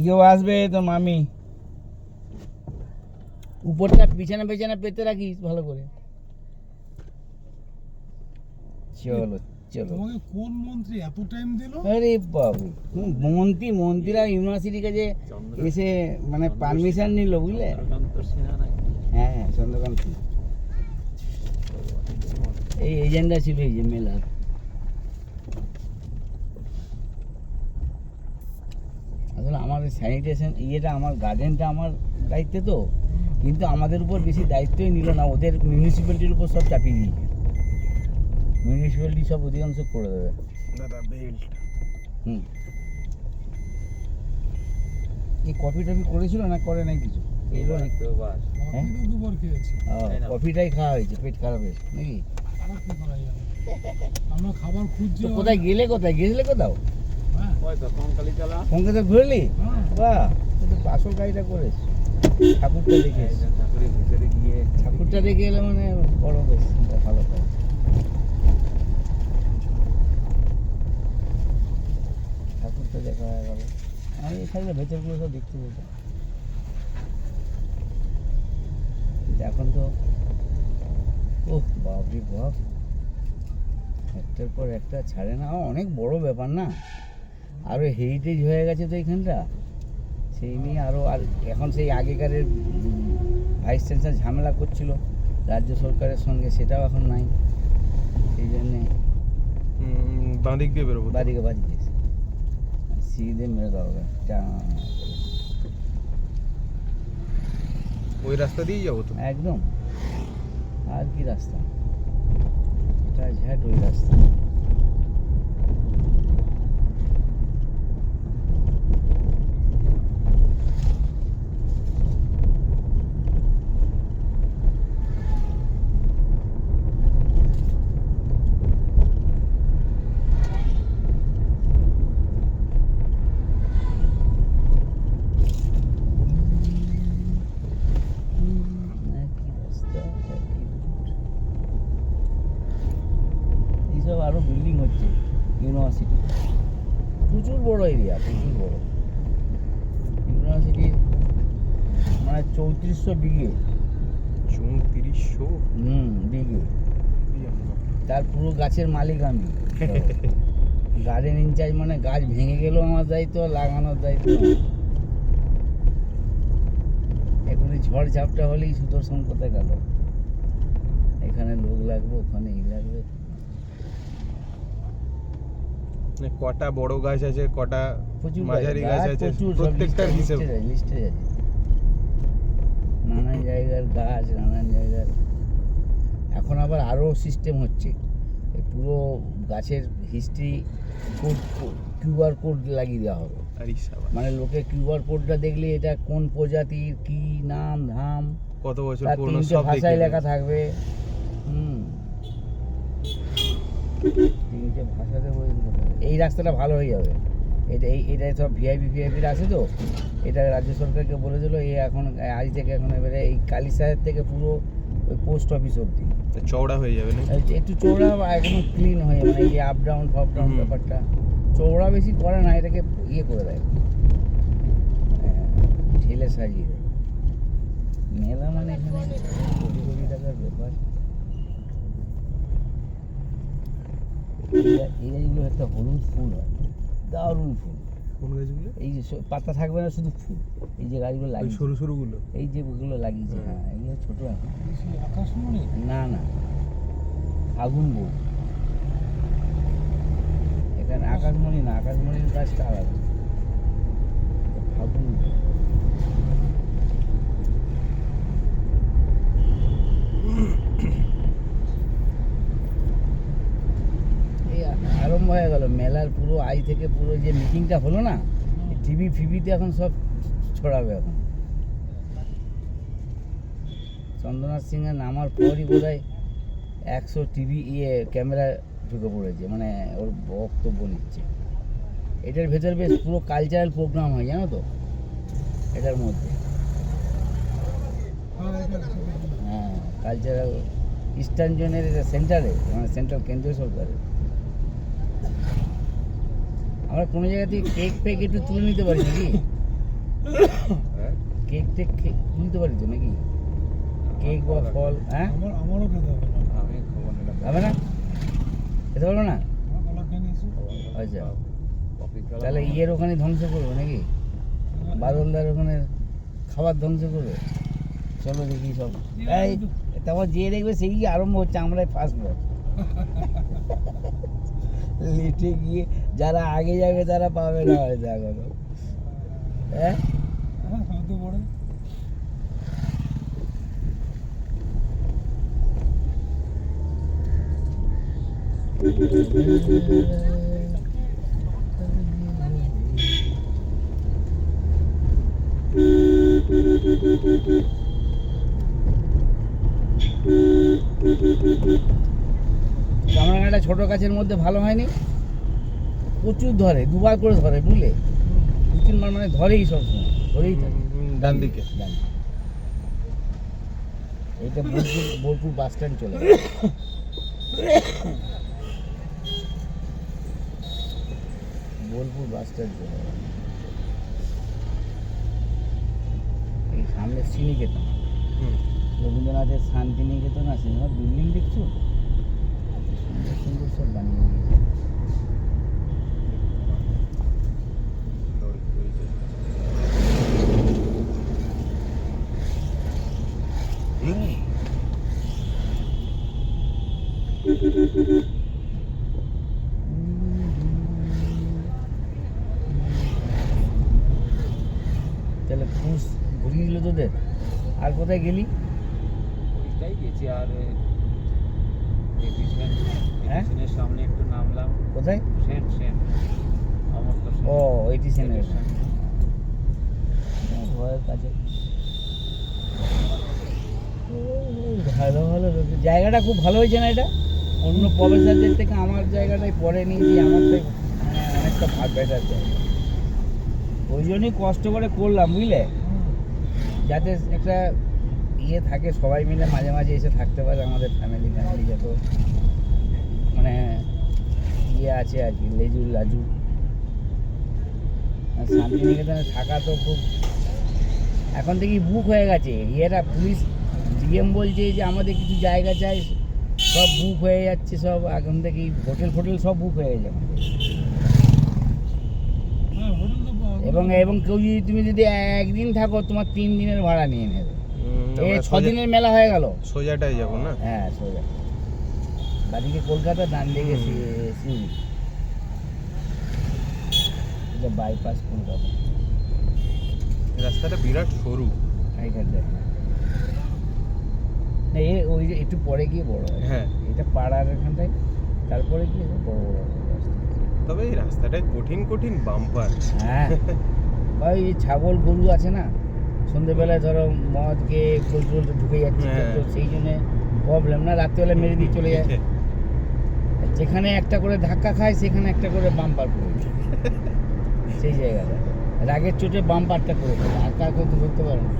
কেউ আসবে তো মামি উপরটা বিছানা বিছানা পেতে রাখিস ভালো করে। চলো চলো। তোমাকে কোন মন্ত্রী এত টাইম দিল? আরে বাবু, মন্ত্রীরা ইউনিভার্সিটির কাছে এসে মানে পারমিশন নিল, বুঝলে? হ্যাঁ, চন্দ্রকান্ত সিনহা এই এজেন্ডা ছিল এই যে মেলার। আসলে আমাদের স্যানিটেশন ইয়েটা, আমার গার্ডেনটা আমার দায়িত্বে তো, কিন্তু আমাদের উপর বেশি দায়িত্বই নিল না, ওদের মিউনিসিপ্যালিটির উপর সব চাপিয়ে দিয়েছে। মিউনিসিপ্যালিটি সব অধিকাংশ করে দেবে। দাদা বেল্ট। এই কফি টফি করেছিল না করে নাই কিছু? এলো না কফি তো দুবার খেয়েছি। কফিটাই খাওয়া হয়েছে, পেট খারাপ হয়েছে নাকি? আর কি করা যাবে? আমরা খাবার খুঁজছি। তো কোথায় গেছিলে কোথাও? হ্যাঁ, ওই তো কঙ্কালীতলা। কঙ্কাতে ঘুরলি? হ্যাঁ। বাহ, তুই তো আসল গাড়িটা করেছ। ঠাকুরটা দেখে এসেছিস। ঠাকুরের ভিতরে গিয়ে ঠাকুরটা দেখে এলে মানে বড় বেশ ভালো কাজ। ঠাকুরটা দেখা হয়ে গেল। আমি এখানে ভেতরগুলো সব দেখতে যেতাম। এখন তো ওহ বাপরে বাপ, একটার পর একটা ছাড়ে না। অনেক বড় ব্যাপার না, আরও হেরিটেজ হয়ে গেছে তো এইখানটা, সেই নিয়ে আরও। আর এখন সেই আগেকারের ভাইস চ্যান্সেলর ঝামেলা করছিল রাজ্য সরকারের সঙ্গে, সেটাও এখন নাই। সেই জন্যে বাঁদিক দিয়ে বেরোবো। বাদিকে সিধে মেরে দেওয়া হবে। ওই রাস্তা দিয়েই যাবো তো। একদম, আর কি রাস্তা, এটা ঝ্যাট ওই রাস্তা। এইসব আরো বিল্ডিং হচ্ছে ইউনিভার্সিটি, প্রচুর বড় এরিয়া, প্রচুর বড় ইউনিভার্সিটি, মানে 3400 বিঘে। 3400 বিঘে, তার পুরো গাছের মালিক আমি। গার্ডেন ইনচার্জ, মানে গাছ ভেঙে গেলেও আমার দায়িত্ব, লাগানোর দায়িত্ব। এখনই ঝড় ঝাপটা হলেই সুদর্শন কোথায় গেল, এখানে লোক লাগবে, ওখানে ই লাগবে। কটা বড় গাছ আছে, কটা প্রচুর মাঝারি গাছ আছে, প্রত্যেকটার হিসেব লিস্টে আছে। নানান জায়গার গাছ, নানান জায়গার। এখন আবার আরও সিস্টেম হচ্ছে, এই পুরো গাছের হিস্ট্রি কোড, কিউআর কোড লাগিয়ে দেওয়া হবে। মানে লোকে কিউআর কোডটা দেখলে এটা কোন প্রজাতির, কি নাম ধাম, কত বছর তার পুরনো 3টে সব ভাষায় লেখা থাকবে। 3টে ভাষাতে বলতে হবে। এই রাস্তাটা ভালো হয়ে যাবে। এটা সব ভিআইপিরা আছে তো, এটা রাজ্য সরকারকে বলে দিল। এখন আজ থেকে এখন এবারে এই কালীসাহের থেকে পুরো ওই পোস্ট অফিস অবধি চওড়া হয়ে যাবে না? একটু চওড়া বা একদম ক্লিন হয়ে, মানে এই যে আপ ডাউন ফপ ডাউন ব্যাপারটা চওড়া বেশি করে না, এটাকে ইয়ে করে দেয়, ঠেলে সাজিয়ে দেয়। মেলা মানে এখানে কোটি কোটি টাকার ব্যাপার। এই গাছগুলো একটা হলুদ ফুল হয়, দারুণ ফুল। কোন গাছগুলো? এই যে পাতা থাকবে না, শুধু ফুল। এই যে গাছগুলো লাগিয়েছে, সরু সরু গুলো, এই যে ওগুলো লাগিয়েছে, হ্যাঁ এগুলো ছোট এখন। আকাশমণি? না, আগুন বউ। এখানে আকাশমণি না, আকাশমণির গাছটা আলাদা, ফাগুন বউ। এই আরম্ভ হয়ে গেল মেলার পুরো আজ থেকে পুরো যে মিটিংটা হলো না, টিভি ফিভিতে এখন সব ছড়াবে। এখন চন্দ্রনাথ সিংয়ের নামার পরই বোধ হয় 100 টিভি ক্যামেরা ঢুকে পড়েছে, মানে ওর বক্তব্য নিচ্ছে। এটার ভেতর বেশ পুরো কালচারাল প্রোগ্রাম হয়, জানো তো এটার মধ্যে। হ্যাঁ, কালচারাল ইস্টার্ন জোনের সেন্টারে, মানে সেন্ট্রাল কেন্দ্রীয় সরকারের। আমরা কোনো জায়গা থেকে কেক ফেক একটু তুলে নিতে পারি নাকি? হ্যাঁ কেক টেক তুলতে পারি তো নাকি? কেক বা ফল, হ্যাঁ আমারও খেতে হবে না। আমি খবর নিলাম হবে না? খেতে পারবো না? আমার কলা খেয়ে নিয়েছি। আচ্ছা, কফি কালার তাহলে ইয়ের ওখানে ধ্বংস করবো নাকি? বাদলদার ওখানে খাবার ধ্বংস করবে? চলো দেখি সব। এই তারপর যে দেখবে সেই আরম্ভ হচ্ছে, আমরাই ফাঁসবো। লিটে গিয়ে যারা আগে যাবে তারা পাবে না হয়তো এখনো। হ্যাঁ হ্যাঁ, হতে পারে। কামরাঙাটা ছোট গাছের মধ্যে ভালো হয়নি, প্রচুর ধরে, দুবার করে ধরে বুঝলে, দু তিনবার মানে ধরেই সবসময়, ধরেই থাকে। ডান দিকে ডান দিকে। এইটা বোলপুর বাস স্ট্যান্ড চলে গেছে। বোলপুর বাস স্ট্যান্ড চলে গেছে। এই সামনে শ্রীনিকেতন, রবীন্দ্রনাথের শান্তিনিকেতন আছে না, বিল্ডিং দেখছো, সুন্দর সুন্দর সব বানিয়ে দিয়েছে। তাহলে পুষ ঘুরিয়ে দিল তোদের। আর কোথায় গেলি? ওইটাই গেছি আর হ্যাঁ? স্টেশনের সামনে একটু নামলাম। কোথায়? সেন আমার তো ও এইটি সেনের সেন। ঘরের কাছে। ভালো ভালো জায়গাটা খুব ভালো হয়েছে না এটা? অন্য প্রফেসরদের থেকে আমার জায়গাটাই পরে নিয়েছি, আমারটাই মানে অনেকটা বেটার জায়গা। ওই জন্যই কষ্ট করে করলাম বুঝলে, যাতে একটা ইয়ে থাকে, সবাই মিলে মাঝে মাঝে এসে থাকতে পারে, আমাদের ফ্যামিলি যত মানে ইয়ে আছে আর কি, লেজুর লাজু। আর শান্তিনিকেতনে থাকা তো খুব, এখন থেকেই বুক হয়ে গেছে ইয়েরা, পুলিশ ডিএম বলছে যে আমাদের কিছু জায়গা চাই, সব বুক হয়ে যাচ্ছে, সব এখন থেকেই হোটেল ফোটেল সব বুক হয়ে গেছে আমাদের। হ্যাঁ, হোটেল তো পাওয়া গেল। এবং কেউ যদি তুমি যদি একদিন থাকো, তোমার 3 দিনের ভাড়া নিয়ে নেবে। এই 6 দিনের মেলা হয়ে গেল। সোজাটাই যাবো না? হ্যাঁ সোজা বাদিকে কলকাতা, ডান দিকে শিউরি, এটা বাইপাস কলকাতা। রাস্তাটা বিরাট সরু। এইখানটায় না, ওই যে একটু পরে গিয়ে বড় হয়। হ্যাঁ। এটা পাড়ার এখানটায়, তারপরে গিয়ে বড় বড় রাস্তা। তবে এই রাস্তাটায় কঠিন কঠিন বাম্পার। হ্যাঁ ভাই, এই ছাগল গরু আছে না, সন্ধ্যেবেলায় ধরো মদ খেয়ে পোল্ট্রি ঢুকে যাচ্ছে, হ্যাঁ। তো সেই জন্য প্রবলেম না, রাত্রিবেলা মেরে দিয়ে চলে যায়। যেখানে একটা করে ধাক্কা খায় সেখানে একটা করে বাম্পার করে দেয়। সেই জায়গাটা রাগের চোটে বাম্পারটা করে দেয়, আর কাউকে তো ধরতে পারে না।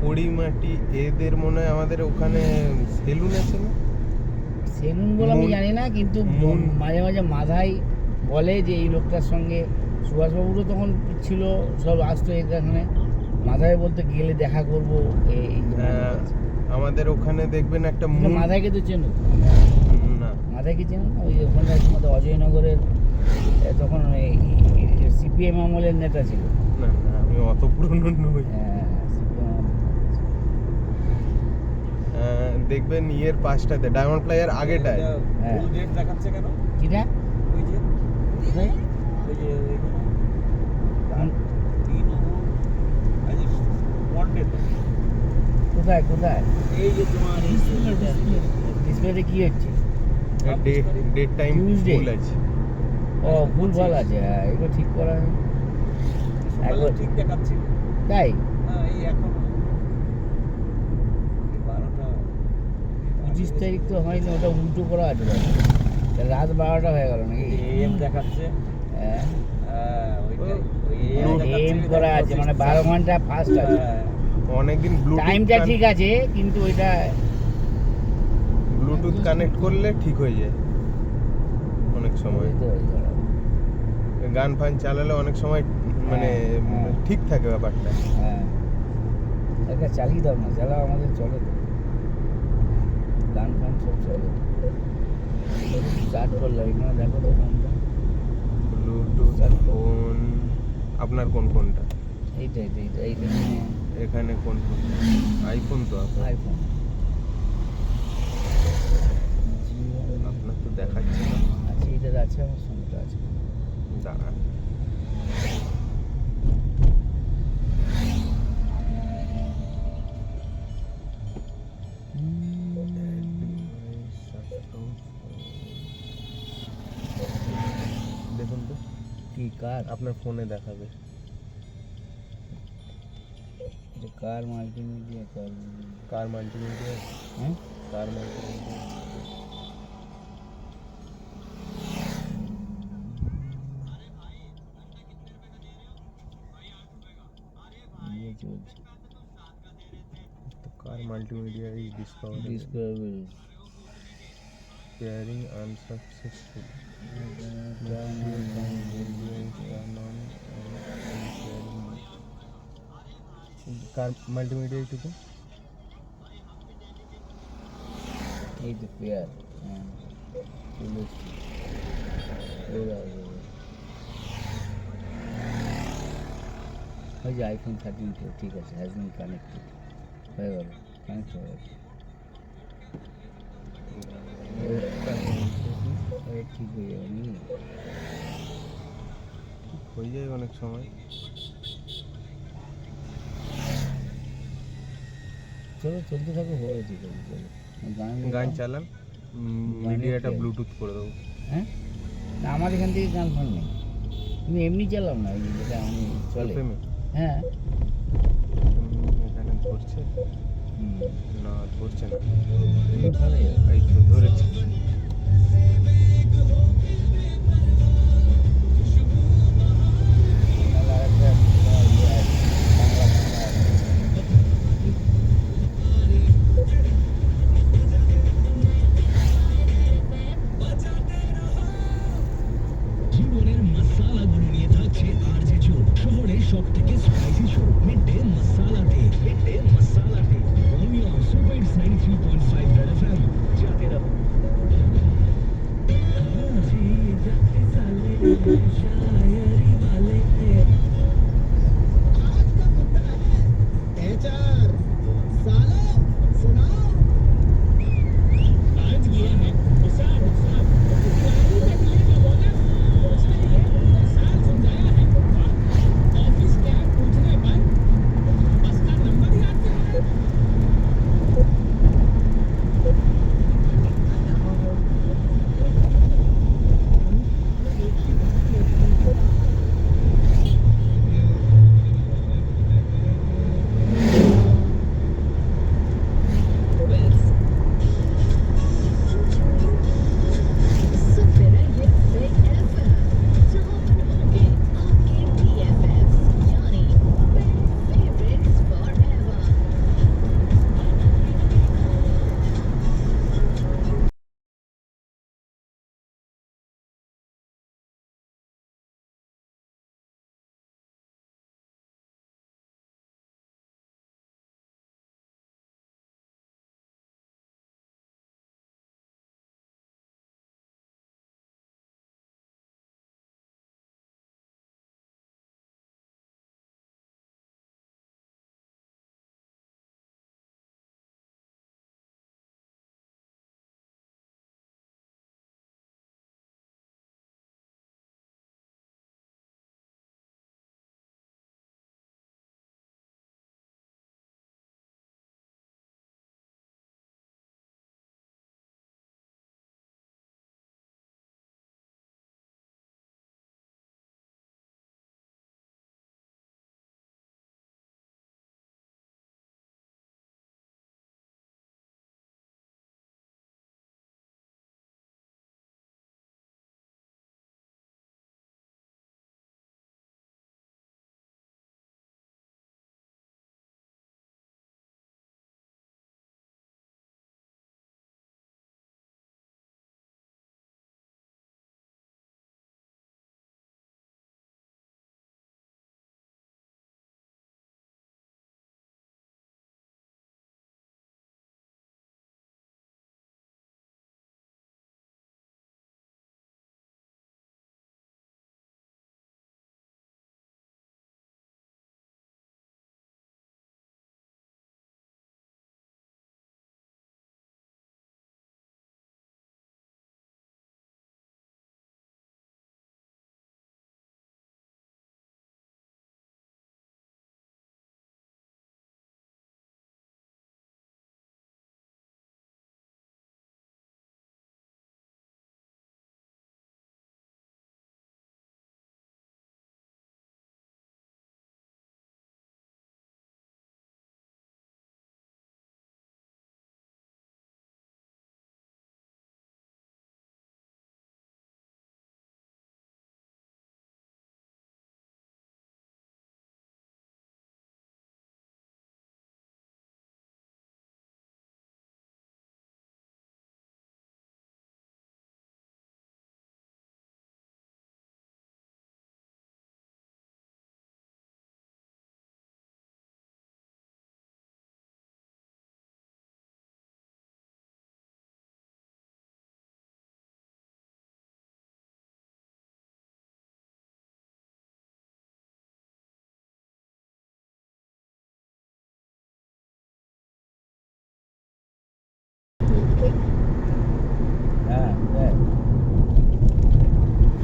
পরিমাটি এদের মনে হয় আমাদের ওখানে সেলুন আছে না? সেলুন বলে আমি মন- জানি না, কিন্তু মন- মাঝে মাঝে মাথায় বলে যে এই লোকটার সঙ্গে সুভাষবাবুরও তখন ছিল, সব আসতো এখানে, মাথায় বলতে গেলে দেখা করবো এই আমাদের ওখানে দেখবেন একটা মাথায় তো চেনো, না মাথায় কি চেনো না? ওই ওখানটা তোমাদের অজয়নগরের তখন সিপিএম আমলের নেতা ছিল। না না, আমি অত পুরনো নই। হ্যাঁ, CPM দেখবেন ইয়ের পাশটাতে ডায়মন্ড প্লাইয়ের আগেটায় হ্যাঁ। ফুল ডেট দেখাচ্ছে কেন? কিটা ওই যে কোথায়? ওই যে ওইখানে কোন- 3 আজ ওয়ান্টেড কোথায় কোথায় এই যে তোমার এই ডিসপ্লেতে কি হচ্ছে? Date time Tuesday। ভুল আছে। ও ভুল ভাল আছে, হ্যাঁ এগুলো ঠিক করা হয়। সকালে একবার- ঠিক দেখাচ্ছে। তাই হ্যাঁ এই এখন 12টা 25 তারিখ তো হয়নি, ওটা উল্টো করা আছে তাহলে। তাহলে রাত 12টা হয়ে গেল নাকি? এম দেখাচ্ছে। হ্যাঁ ওইটাই ওই এম করা আছে, মানে 12 ঘন্টা ফাস্ট আছে। অনেকদিন টাইমটা ঠিক আছে, কিন্তু ওইটা ব্লুটুথ কানেক্ট করলে ঠিক হয়ে যায় অনেক সময়। ওই তো ওই করা। গান ফান চালালে অনেক সময় মানে হ্যাঁ। ঠিক থাকে ব্যাপারটা। হ্যাঁ একটা চালিয়ে দাও না, চালাও, আমাদের চলে তো, গান ফান সব চলে। স্টার্ট করলাম, এখানে দেখো তো ফোনটা, ব্লুটুথ ফোন আপনার কোনটা? এইটা এখানে কোন ফোন? আইফোন তো আপনার? আইফোন। আপনার তো দেখাচ্ছে না। আছে, এটার আছে, আমার সঙ্গে আছে। দাঁড়ান। দেখুন তো কি কার? আপনার ফোনে দেখাবে। এটা কার মাল্টিমিডিয়া, কার মাল্টিমিডিয়া? হ্যাঁ কার মাল্টিমিডিয়া? ইয়ে চলছে, তো car multimedia is discoverable. Discoverable. Pairing unsuccessful. Car multimedia এইটুকু? এই তো পেয়ার, হ্যাঁ চলে এসছে। ওই যে আইফোন 13 প্রো, ঠিক আছে, হ্যাজ বিন কানেক্টেড, হয়ে গেল, কানেক্ট হয়ে গেছে। ঠিক হয়ে যাবে নাকি? হয়ে যায় অনেক সময়। চলো চলতে থাকো, হবে, ঠিক আছে, চলো। গান চালান, মিডিয়াটা ব্লুটুথ করে দেবো। হ্যাঁ না, আমার এখান থেকে গান ফান নেই, তুমি এমনি চালাও না, এই যেটা আমি চলে। FM হ্যাঁ এখানে ধরছে না? ধরছে না। ভালো এই তো ধরেছে। জীবনের মশালাগুলো নিয়ে থাকছে আরজে চোখ। শহরের সব থেকে spicy show midday masala day. Midday masala day only on super hits 93.5 red FM. जाते रहो। जी जाते साले शायरी वाले आज का मुद्दा है एचआर। सालो सुनाओ। आज ये है हिसाब खिलाड़ी का मिलेगा बोनस। पूछना ही है, साल समझाया है। ऑफिस टैग पूछने पर बस का नंबर याद करना है।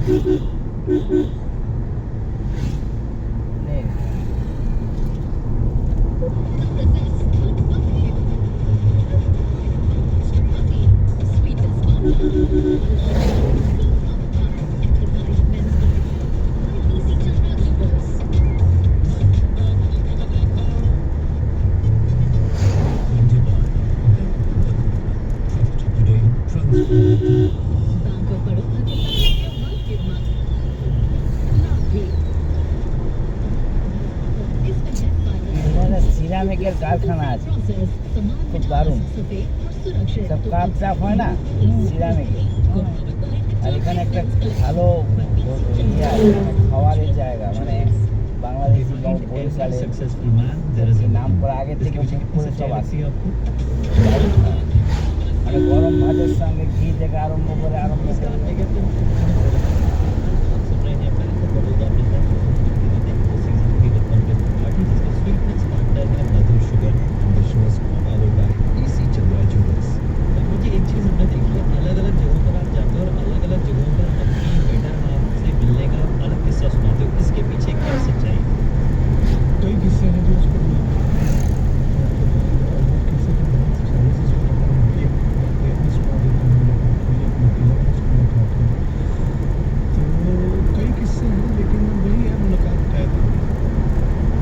नहीं এখানে সিরামিকের কারখানা আছে খুব দারুণ সব কাপ টাপ হয় না সিরামিকের আর এখানে একটা ভালো ইয়ে আছে মানে খাওয়ারের জায়গা মানে বাংলাদেশি বা বরিশালের successful man. There is a নাম করা আগে this থেকে gives you বুক করে সব আসে capacity of মানে গরম ভাতের সঙ্গে ঘি থেকে আরম্ভ করে मुझे एक चीज हमने देखी है, अलग अलग जगहों पर आप जाते हो और अलग अलग जगहों पर अपनी बेटर हाफ से मिलने का अलग किस्सा सुनाते हो, इसके पीछे क्या सच्चाई है? कई किस्से हैं जो उसको किस्से तो बहुत सारे से सुना था एक मैं सुना देता हूँ आपको ये मुलाकात है तो कई किस्से हैं लेकिन वही है मुलाकात तय थी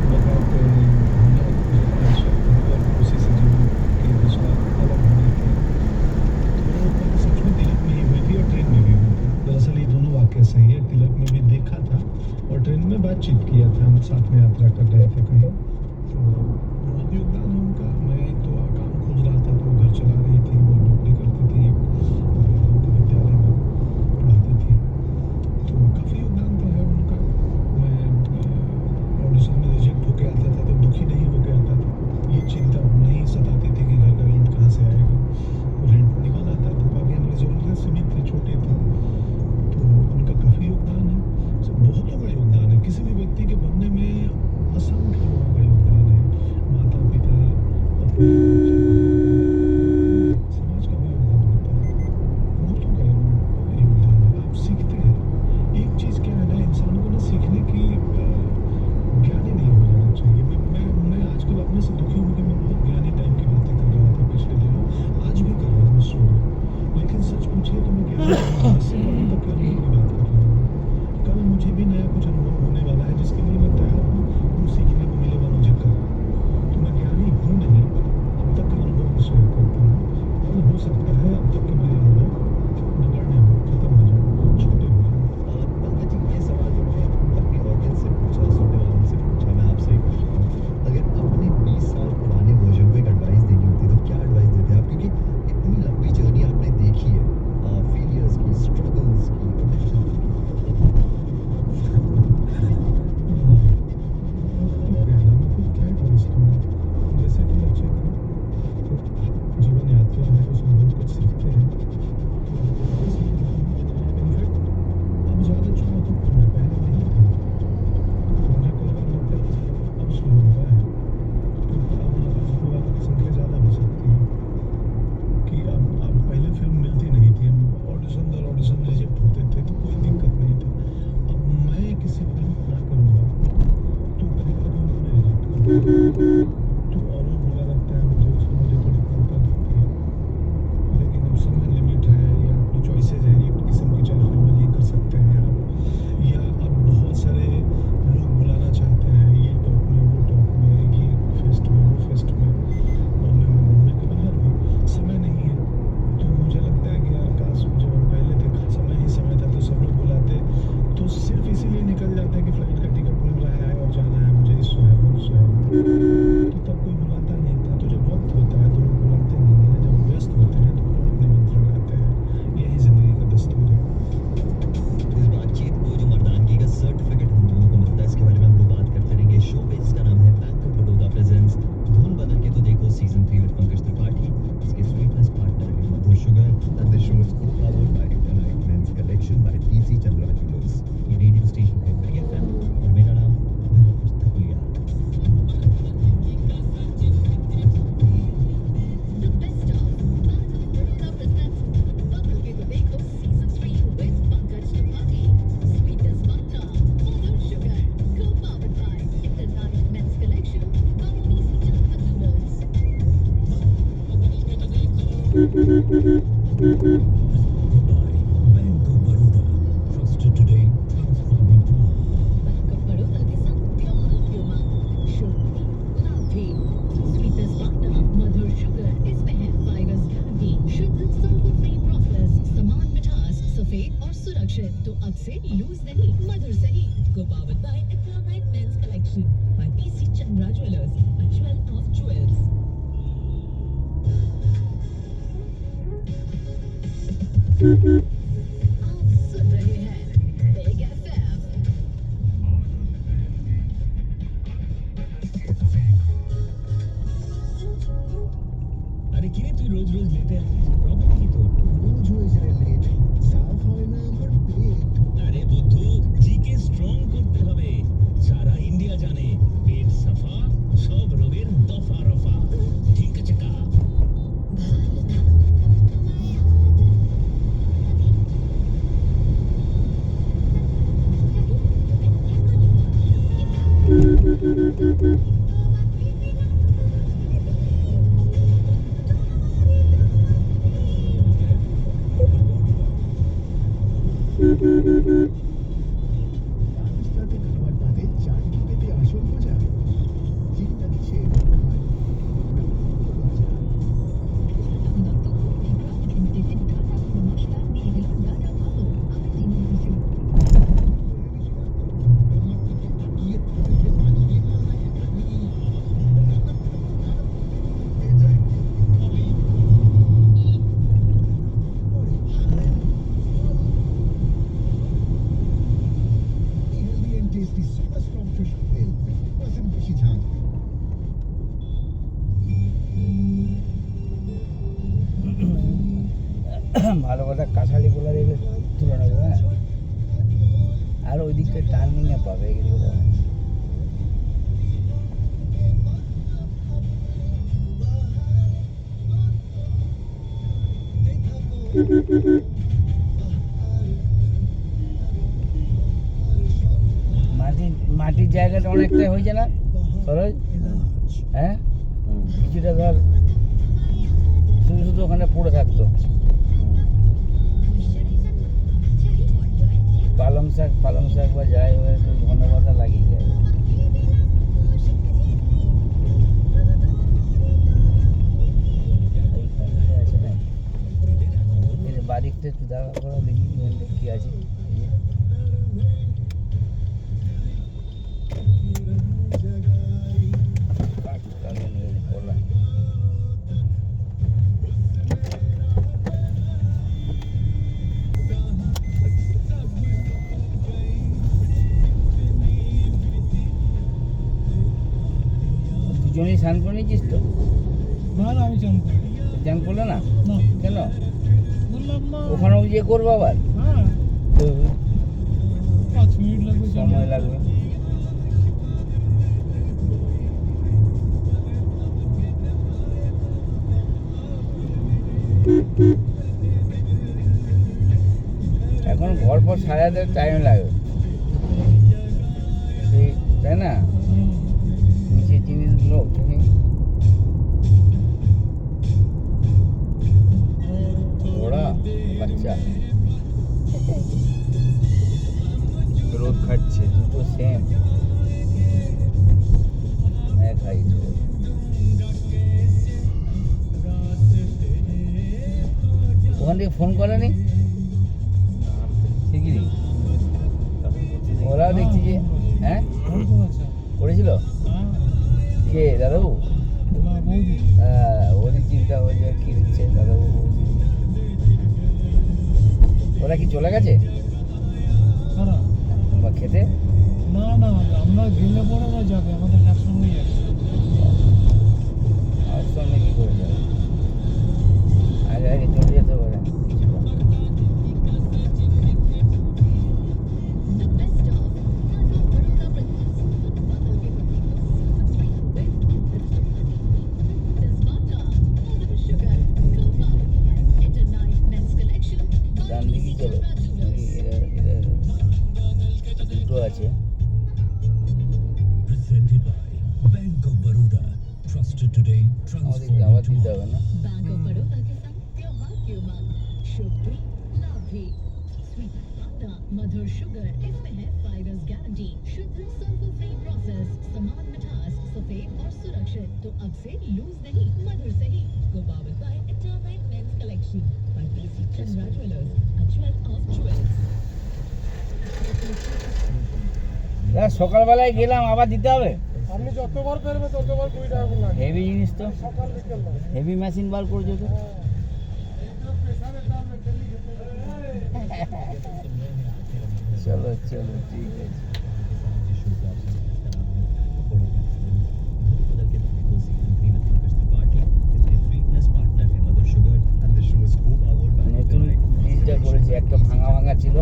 मुलाकात होना और उसी से जो कि दूसरा अलग होनी थी तो पहले सच में तिलक में ही हुई थी और ट्रेन में भी हुई थी दरअसल ये दोनों वाक्य सही है तिलक में भी देखा था और ट्रेन में बातचीत किया था हम साथ में यात्रा कर रहे थे कहीं तो बहुत योगदान है उनका मैं तो काम खोज रहा था तो घर चला रही थी वो नौकरी करती थी एक गाँव के विद्यालय में पढ़ाती थी तो काफ़ी योगदान तो है उनका मैं ऑडिशन में रिजेक्ट होकर आता था तो दुखी नहीं होकर आता था ये चिंता नहीं सताती थी कि घर का रेंट कहाँ से आएगा रेंट निकल आता था बाकी हमारी ज़रूरतें सीमित थी छोटी थी तो उनका काफ़ी योगदान है बहुतों का योगदान है किसी भी व्यक्ति के बनने में असंख्य लोगों का योगदान है माता पिता अपने समाज का भी योगदान होता है बहुतों का योगदान है आप सीखते हैं एक चीज़ क्या है ना इंसान को ना सीखने की ज्ञानी नहीं हो जाना चाहिए मैं आजकल अपने से दुखी हूँ कि मैं बहुत ज्ञानी टाइम की बातें कर रहा था पिछले दिनों आज भी कर रहा हूँ सो लेकिन सच पूछिए तो मैं ज्ञानी इससे अभी तक करने की बात कर रहा हूँ कल मुझे भी नया कुछ अनुभव होने वाला है जिसके लिए मैं तैयार हूँ वो सीखने को मिलेगा मुझे कल तो मैं ज्ञानी हूँ नहीं अब तक के अनुभव को शेयर करता हूँ कल हो सकता है अब तक के मेरे अनुभव नगण्य हो खत्म हो जाए छोटे हो जाए पंकज जी ये सवाल जो मैं अपनी ऑडियंस से पूछा सुनने वालों से पूछा मैं आपसे ही पूछ रहा हूँ अगर अपने 20 साल पुराने वर्जन को एक एडवाइस देनी होती तो क्या एडवाइस देते आप क्योंकि इतनी लंबी जर्नी आपने देखी है फेलियर्स की सुरक्षित तो अब से लूज नहीं मधुर सही को powered by Eternite Men's Collection by PC Chandra Jewelers, a jewel of jewels. आप सुन रहे हैं Big FM। আরে কিরে তুই রোজ রোজ লেটে আসিস প্রবলেম কি তোর? রোজ হয়েছে রে লেট সাফ হয় না আমার পেট আরে বুদ্ধু জিকে স্ট্রং করতে হবে। সারা ইন্ডিয়া জানে পেট সাফা সব রোগের দফা রফা। ঠিক আছে কা রাস্তাতে খাবার বাদে চাটনি পেতে আসল মজা চিন্তা দিচ্ছে healthy and tasty super strong fish oil 50% বেশি ঝাল ভালো কথা কাঁঠালি গোলা দেখলে তুলে নেবো, হ্যাঁ। আর ওই দিকটা টার্নিংয়ে পাবে এগুলো। মাটির জায়গাটা অনেকটাই হয়েছে না সরোজ, হ্যাঁ। কিছুটা ধর শুধু শুধু ওখানে পড়ে থাকতো। পালং শাক বা যাই হয়ে ধনে পাতা লাগিয়ে যায়। আছে না বাড়িতে একটু দেখা করা দেখি কি আছে। দুজনেই স্নান করে নিয়েছিস তো? না না আমি চান করি স্নান করলে না না কেন? বললাম না ওখানেও গিয়ে করবো আবার হ্যাঁ তো 5 মিনিট লাগবে সময় লাগবে। এখন ঘর পর সারাতে টাইম লাগে সেই, তাই না? নিচের জিনিসগুলো ওরা বাচ্চা রোদ খাচ্ছে। দুটো সেম এক হাইট। ওখান থেকে ফোন করেনি শিগগিরি? ওরাও দেখছি যে, হ্যাঁ করেছিল। কে দাদাবু? ওরই চিন্তা হয়ে যায় কি হচ্ছে দাদাবু। ওরা কি চলে গেছে বা খেতে? না না আমরা গেলে পরে ওরা যাবে, আমাদের একসঙ্গেই যাবে। আমার সঙ্গে কি করে যাবে? আগে আগে চলে যেতে পারে। ডান দিকেই চলো, দুটো আছে। presented by Bank of Baroda, trusted today, আমাদেরকে আবার transformed দিতে হবে না? बैंक ऑफ बड़ौदा के संग त्योहार की उमंग, शुभ भी लाभ भी। स्वीट फांडा मधुर शुगर, इसमें है 5 years गारंटी, शुद्ध सल्फर फ्री प्रोसेस, समान मिठास, सफेद और सुरक्षित तो अब से लूज नहीं मधुर सही को powered by Eternite Men's Collection by PC Chandra Jewelers, a jewel of jewels। সকালবেলায় গেলাম, আবার দিতে হবে। আপনি যতবার করবে ততবার 20 টাকা করে লাগবে হেভি জিনিস তো, সকাল বিকেল না হেভি মেশিন বার করছো তো। চলো চলো, ঠিক আছে। নতুন ব্রিজটা করেছে, একটা ভাঙা ভাঙা ছিল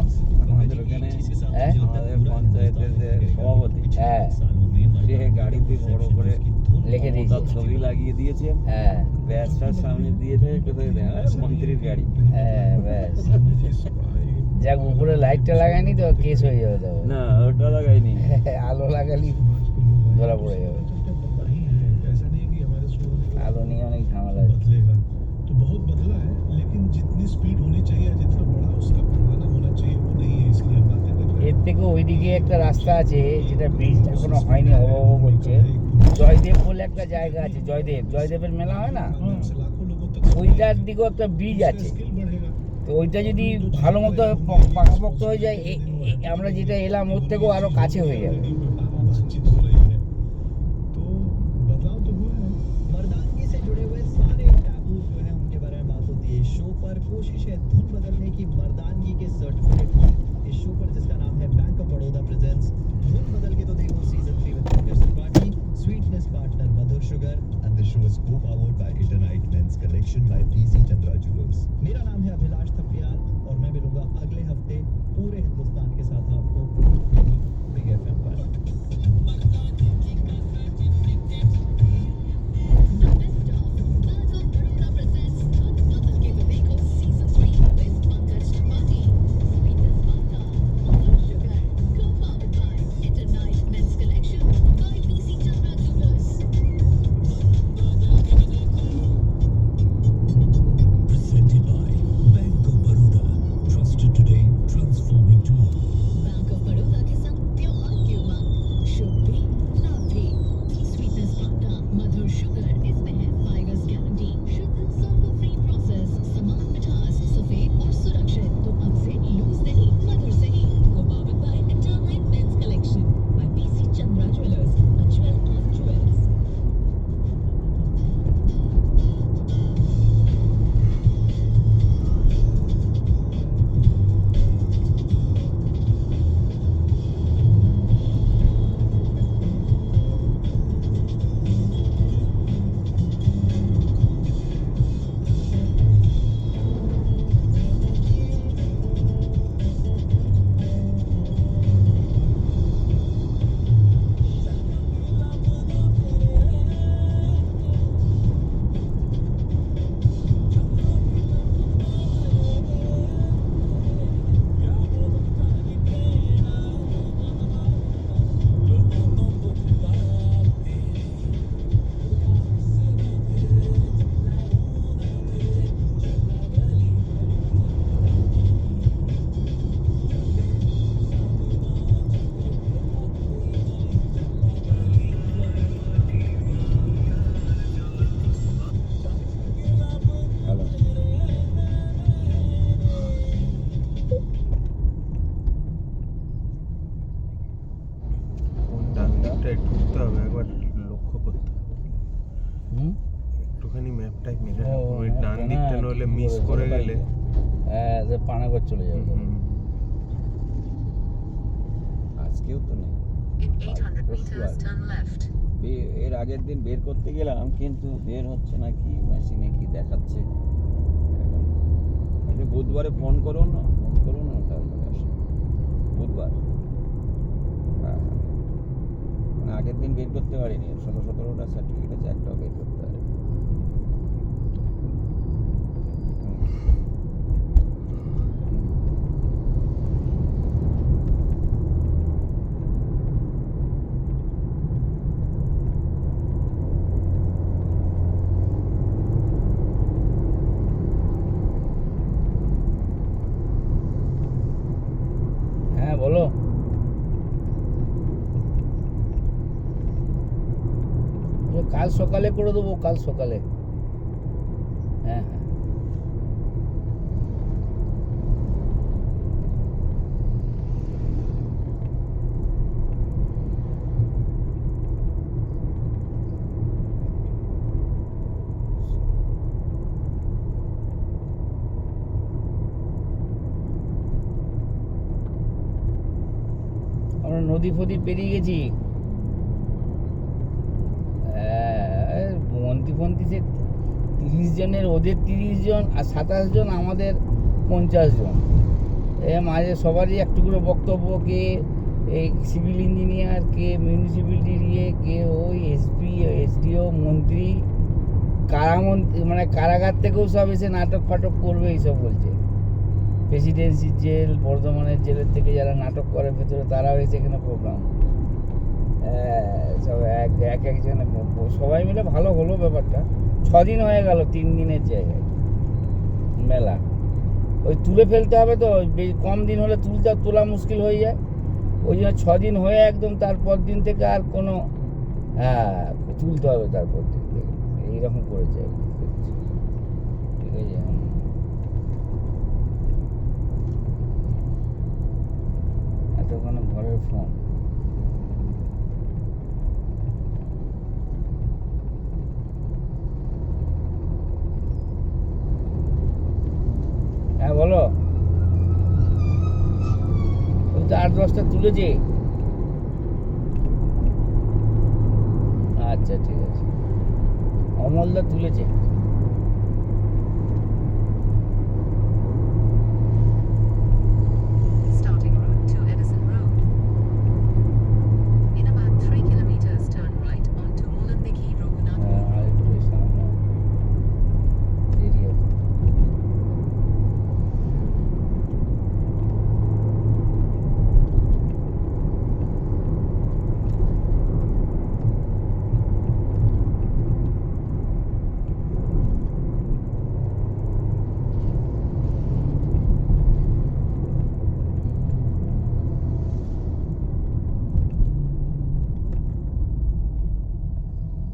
আমাদের ওখানে হ্যাঁ আমাদের পঞ্চায়েতের যে সভাপতি হ্যাঁ সে গাড়িতে বড় করে লিখে দিয়েছে। মমতার ছবি লাগিয়ে দিয়েছে, হ্যাঁ ব্যাসটার সামনে দিয়ে থেকে কোথায় দেয় মন্ত্রীর গাড়ি। হ্যাঁ ব্যাস, যাক উপরে লাইটটা লাগায়নি তো কেস হয়ে যাবে তো। না ওটা লাগাইনি। আলো লাগালি ধরা পড়ে যাবে। ऐसा नहीं है कि हमारे शो আলো নিয়ে অনেক ঝামেলা আছে। बदलेगा तो बहुत बदला है लेकिन जितनी स्पीड होनी चाहिए जितना बड़ा उसका पैमाना होना चाहिए वो नहीं है इसलिए हम बातें कर रहे এর থেকে ওইদিকে একটা রাস্তা আছে যেটা ব্রিজটা এখনো হয়নি, হবো হবো করছে। জয়দেব বলে একটা জায়গা আছে, জয়দেবের মেলা হয় না, हैं से लाखों लोगों तक ওইটার দিকেও একটা ব্রিজ আছে। स्किल बढ़ेगा তো ওইটা যদি ভালো মতো পাকাপোক্ত হয়ে যায়, আমরা যেটা এলাম ওর থেকেও আরো কাছে হয়ে যাবে। बातचीत हो रही है तो बदलाव तो हुआ है मर्दानगी से जुड़े हुए सारे टैबू जो है उनके बारे में बात होती है इस शो पर। कोशिश है धुन बदलने की मर्दानगी के सर्टिफिकेट की। इस शो पर जिसका नाम है बैंक ऑफ बड़ौदा प्रेजेंट्स धुन बदल के तो देखो season 3 with Pankaj Tripathi, sweetness partner Madhur sugar and the show is co-powered by Eternite men's collection by PC Chandra jewellers. मेरा नाम है अभिलाष थपलियाल और मैं मिलूंगा अगले हफ्ते पूरे हिंदुस्तान के साथ आपको बिग एफएम पर। Presented by Bank of Baroda. Trusted today, transforming tomorrow. Bank of Baroda के संग त्योहार की उमंग, शुभ भी लाभ भी। स्वीटनेस पार्टनर मधुर शुगर, इसमें है 5 years गारंटी, शुद्ध सल्फर फ्री प्रोसेस, समान मिठास, सफेद और सुरक्षित। तो अब से लूज नहीं, मधुर से ही। Co-powered by Eternite Men's Collection by PC Chandra Jewelers, a jewel on jewels. ভালো। ডান দিকটায় ঢুকতে হবে, একবার লক্ষ্য করতে হবে, হুম? একটুখানি ম্যাপটাই মেরে ও, ওই ডান হ্যাঁ, দিকটা নইলে ঠিক মিস বলেছো, করে ওটাই গেলে তো। হ্যাঁ, যে পানাগড় চলে যাবে। আজকেও তো নেই। In 800 meters, turn left. এর আগের দিন বের করতে গেলাম কিন্তু বের হচ্ছে না, কি মেশিনে কি দেখাচ্ছে এখন। আপনি বুধবারে ফোন করুন না, তারপরে আসুন বুধবার। হ্যাঁ হ্যাঁ, মানে আগের দিন বের করতে পারিনি, 16-17টা সার্টিফিকেট আছে, একটাও বের করতে পারিনি। হ্যাঁ বলো। কাল সকালে করে দেবো, কাল সকালে। হ্যাঁ হ্যাঁ। আমরা নদী ফদি পেরিয়ে গেছি। মন্ত্রী ফন্ত্রী সে 30 জনের, ওদের 30 জন আর 27 জন, আমাদের 50 জন। মাঝে সবারই একটু করে বক্তব্য, কে এই সিভিল ইঞ্জিনিয়ার, কে মিউনিসিপ্যালিটির কে ওই এসপি, এসডিও, মন্ত্রী, কারামন্ত্রী, মানে কারাগার থেকেও সব এসে নাটক ফাটক করবে এইসব বলছে। প্রেসিডেন্সি জেল, বর্ধমানের জেলের থেকে যারা নাটক করে ভেতরে, তারাও এসে এখানে প্রোগ্রাম। সব একজনে সবাই মিলে ভালো হলো ব্যাপারটা। 6 দিন হয়ে গেল 3 দিনের জায়গায় মেলা। ওই তুলে ফেলতে হবে তো, কম দিন হলে তোলা মুশকিল হয়ে যায়। ওই জন্য 6 দিন হয়ে একদম তারপর দিন থেকে আর কোনো তুলতে হবে তারপর দিন থেকে, এইরকম করেছে। ঠিক আছে, এতক্ষণ ঘরের ফোন। হ্যাঁ বলো। ওই তো 8-10টা তুলেছে। আচ্ছা ঠিক আছে, অমলদা তুলেছে। Starting route to Edison Road. In about 3 kilometers, turn right onto Molandiki Raghunathpur Road. আর একটু সামনে দেরি আছে।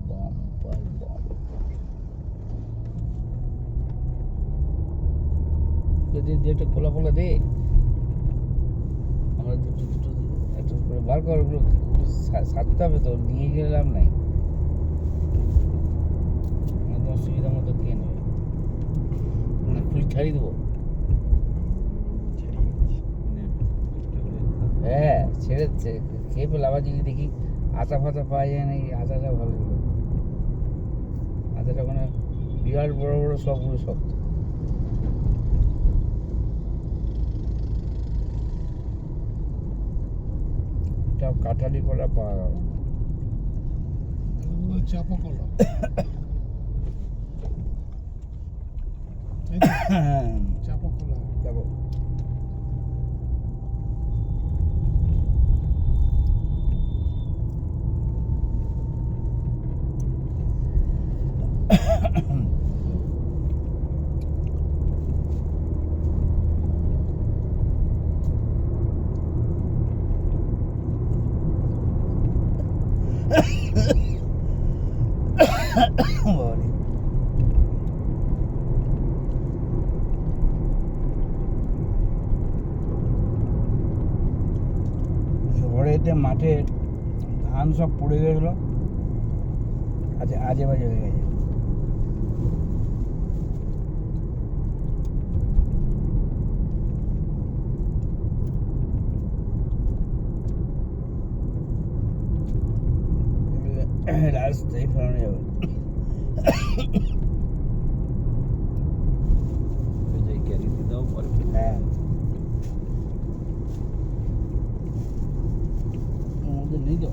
Bumper bumper. যদি যেটা খোলা খোলা দে, আমরা দুটো দুটো একটা করে বার কর, ওগুলো সারতে হবে তো, নিয়ে গেলাম নাই। একদম সুবিধা মতো খেয়ে নেবে, না খুলে ছাড়িয়ে দেবো। হ্যাঁ ছেড়ে খেয়ে ফেলে, আবার যদি দেখি আটা ফাটা পাওয়া যায় না, এই আটাটা ভালো ছিল। আটাটা মানে বিরাট বড় বড় সবগুলো শক্ত। এটা কাটালি কলা পাওয়া গেল না। চাপা কলা। চাপা কলা। যাবো। বাবারে। ঝড়েতে মাঠে ধান সব পড়ে গেছিলো, আজে বাজে হয়ে গেছে। রাস্তায় ফেরানো যাবে। ওই যে ক্যারি দিতেও পারে। হ্যাঁ, আমাদের নেই তো।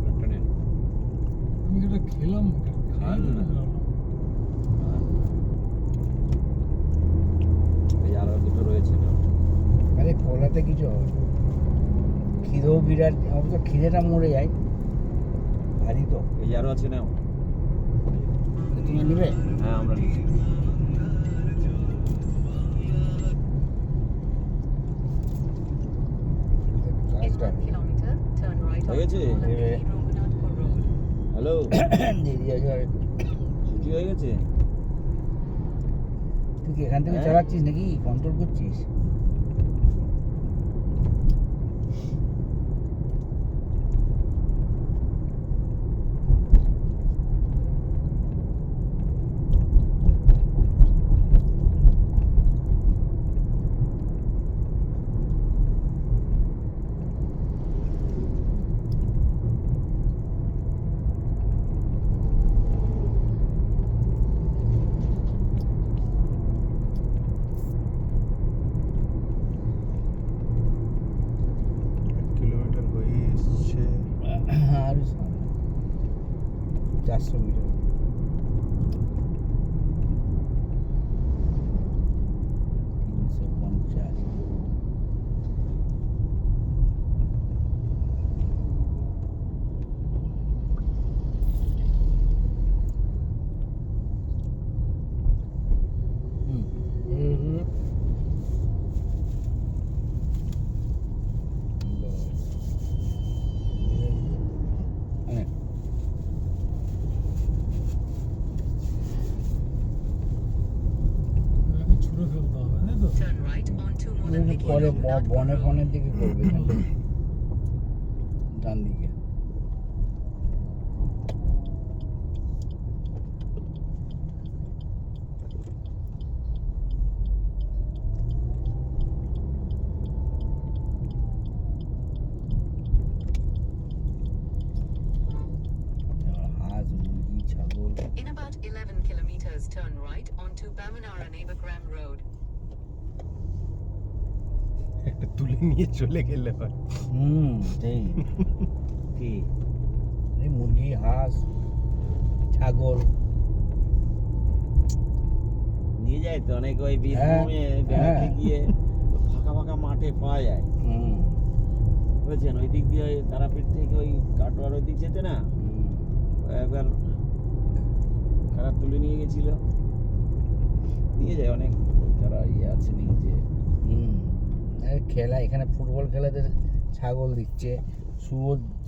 একটা নেন। আমি যেটা খেলাম খান না। এই আরো দুটো রয়েছে না। আরে কলাতে কিছু হবে না। খিদেও বিরাট, অবশ্য খিদেটা মরে যায়, ভারী তো। এই আরো আছে না। তুমি নেবে? হ্যাঁ আমরা নিচ্ছি। In 1 kilometer, turn right হয়ে onto গেছে? Molandiki Raghunathpur Road. হ্যালো, দেরি আছে আর একটু। ছুটি হয়ে গেছে? তুই কি এখান থেকে হ্যাঁ। চালাচ্ছিস নাকি কন্ট্রোল করছিস? ঘুরে ফেলতে হবে তাই তো Turn right onto একটু Molenbeek পরে Rangnath বনে Road. ফনের দিকে করবে এখানটা ডান দিকে হাঁস মুরগি ছাগল In about 11 kilometers, turn right onto Bamanara Neighborgram Road. একটা তুলে নিয়ে চলে গেলে হয় সেই কি এই মুরগি হাঁস ছাগল নিয়ে যায় তো অনেক ওই হ্যাঁ, বীরভূমে বেড়াতে হ্যাঁ। গিয়ে ফাঁকা ফাঁকা মাঠে পাওয়া যায় হুম, বুঝছেন ওই দিক দিয়ে ওই তারাপীঠ থেকে ওই কাটোয়ার ওই দিক যেতে না হুম। একবার খারাপ তুলে নিয়ে গেছিল নিয়ে যায় অনেক যারা ইয়ে আছে নিয়ে যে হুম। এই খেলা এখানে ফুটবল খেলাতে ছাগল দিচ্ছে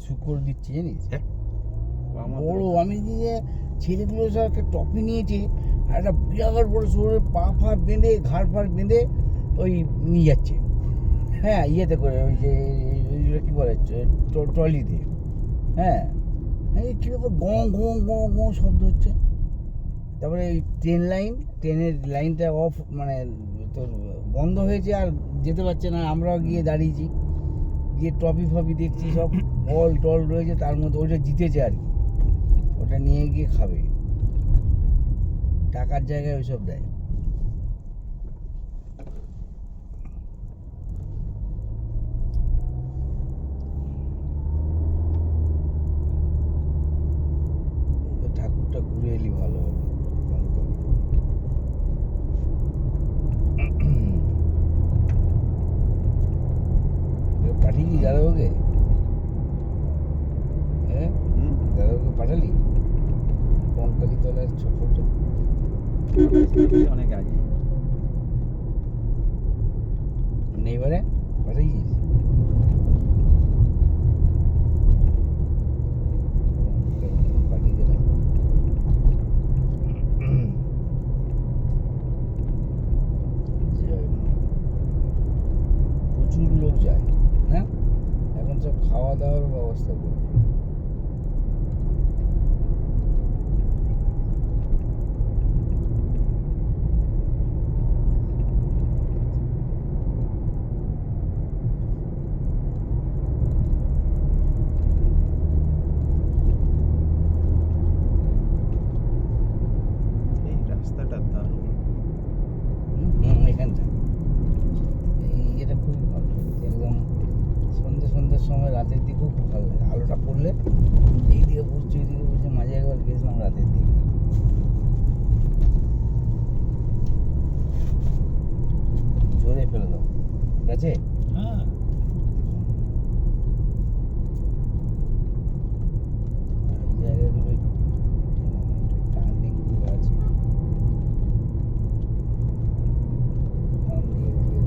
শুকর দিচ্ছে জানিস বড় আমি যে ছেলেগুলো সব একটা টপি নিয়েছে আর একটা বিরাট বড় শহরে পা ফা বেঁধে ঘাড় ফাড় বেঁধে ওই নিয়ে যাচ্ছে হ্যাঁ ইয়েতে করে ওই যে এইগুলো কী বলে ট্রলিতে হ্যাঁ এই কী ব্যাপার গঁ শব্দ হচ্ছে তারপরে এই ট্রেনের লাইনটা অফ মানে তোর বন্ধ হয়েছে আর যেতে পারছে না আমরাও গিয়ে দাঁড়িয়েছি গিয়ে ট্রফি ফপি দেখছি সব বল টল রয়েছে তার মধ্যে ওইটা জিতেছে আর কি ওটা নিয়ে গিয়ে খাবে টাকার জায়গায় ওইসব দেয় ঠাকুরটা ঘুরে এলি ভালো হবে পাঠিয়েছি দাদাবাবুকে হ্যাঁ দাদাবাবুকে পাঠালি কঙ্কালি তলার ফটো অনেক আগে নেইবারে পাঠিয়েছিস পাঠিয়ে দিলাম জয় মা। প্রচুর লোক যায় না এখন সব খাওয়া দাওয়ার ব্যবস্থা করে এই রাস্তাটা দারুণ এখানটা এই এটা খুবই ভালো একদম সন্ধ্যের সময় রাতের দিকেও খুব ভালো লাগে আলোটা পড়লে এই দিকে পড়ছে ওই দিকে পড়ছে মাঝে একবার গেছিলাম রাতের দিকে জোরে ফেলে দাও ঠিক আছে হ্যাঁ এই জায়গাগুলো টার্নিংগুলো আছে বাম দিকে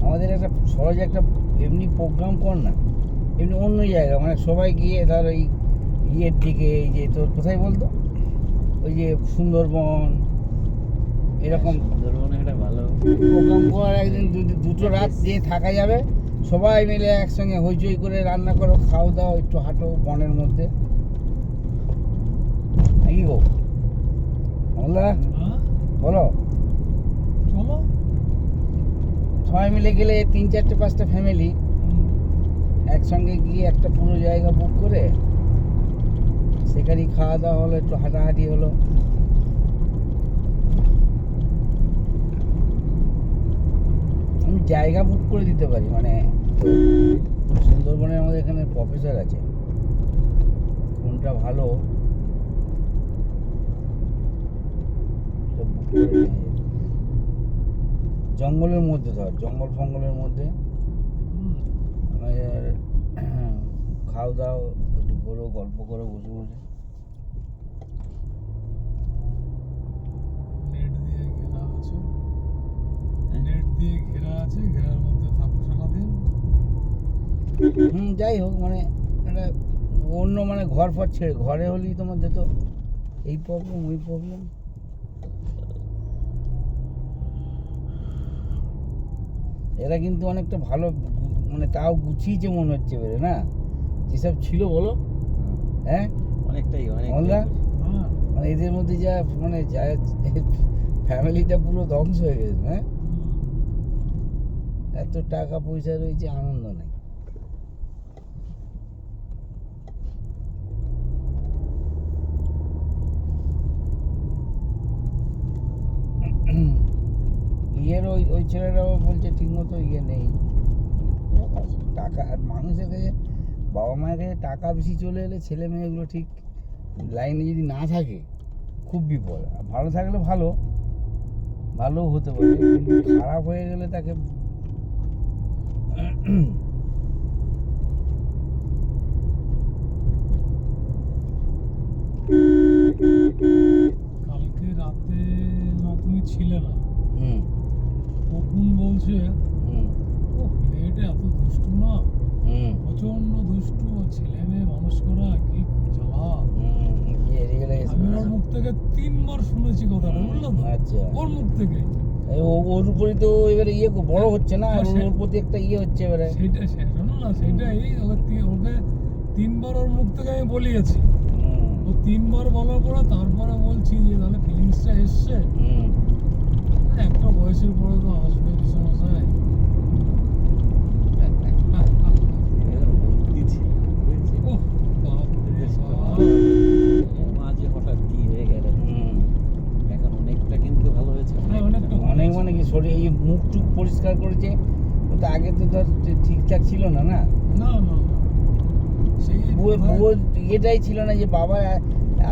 আমাদের একটা সহজে একটা এমনি প্রোগ্রাম কর না এমনি অন্য জায়গা মানে সবাই গিয়ে ধর ওই ইয়ের দিকে এই যে তোর কোথায় বলতো ওই যে সুন্দরবন এরকম সুন্দরবনে একটা ভালো প্রোগ্রাম করার একদিন দুটো রাত যে থাকা যাবে সবাই মিলে একসঙ্গে হইচই করে রান্না করো খাও দাও একটু হাঁটো বনের মধ্যে নাকি গো আমলা হ্যাঁ বলো চলো সবাই মিলে গেলে 3-4-5টা ফ্যামিলি একসঙ্গে গিয়ে একটা পুরো জায়গা বুক করে সেখানেই খাওয়া দাওয়া হলো একটু হাঁটাহাঁটি হলো আমি জায়গা বুক করে দিতে পারি মানে সুন্দরবনের আমাদের এখানে প্রফেসর আছে কোনটা ভালো সেটা বুক করে নিয়ে যেতে। জঙ্গলের মধ্যে ধর জঙ্গল ফঙ্গলের মধ্যে আমাদের খাও দাও একটু ঘোরো গল্প করো বসে বসে নেট দিয়ে ঘেরা আছে নেট দিয়ে ঘেরা আছে ঘেরার মধ্যে থাকো সারাদিন যাই হোক মানে একটা অন্য মানে ঘর ফর ছেড়ে ঘরে হলেই তোমার যেত এই প্রবলেম ওই প্রবলেম। এরা কিন্তু অনেকটা ভালো মানে তাও গুছিয়েছে মনে হচ্ছে বেরে না যেসব ছিল বলো হ্যাঁ অনেকটাই মোল্লা? হ্যাঁ মানে এদের মধ্যে যা মানে যা ফ্যামিলিটা পুরো ধ্বংস হয়ে গেছে হ্যাঁ এত টাকা পয়সা রয়েছে আনন্দ নাই। ইয়ের ওই ওই ছেলেরাও বলছে ঠিকমতো ইয়ে নেই টাকা আর মানুষের কাছে বাবা মায়ের কাছে টাকা বেশি চলে এলে ছেলে মেয়েগুলো ঠিক লাইনে যদি না থাকে খুব বিপদ। আর ভালো থাকলে ভালো ভালো হতে পারে কিন্তু খারাপ হয়ে গেলে তাকে কালকে রাতে না তুমি ছিলে না হুম কখন বলছে হুম ও মেয়েটা এত দুষ্টু না হুম প্রচন্ড দুষ্টু ছেলে মেয়ে মানুষ করা কি জ্বালা ইয়ে রিয়েলাইজ আমি ওর মুখ থেকে 3 বার শুনেছি কথাটা বুঝলো তো আচ্ছা ওর মুখ থেকে ওর উপরই তো এবারে ইয়ে বড় হচ্ছে না আর সে- ওর প্রতি একটা ইয়ে হচ্ছে এবারে সেটা শোনো না সেটাই ওকে 3 বার ওর মুখ থেকে আমি বলিয়েছি হুম, ও 3 বার বলার পরে তারপরে বলছি যে তাহলে ফিলিংসটা এসছে হুম। একটা বয়সের পরে তো আসবে বিষমশাই বুদ্ধি ছিল বুঝেছি ওহ বাপ রে বাপ। মাঝে হঠাৎ কি হয়ে গেল হুম। এখন অনেকটা কিন্তু ভালো হয়েছে হ্যাঁ, অনেকটা অনেক মানে কি শরীর এই মুখ টুক পরিষ্কার করেছে ও তো আগে তো ধর ঠিকঠাক ছিল না না না না না সেই বুয়ো এটাই ছিল না যে বাবা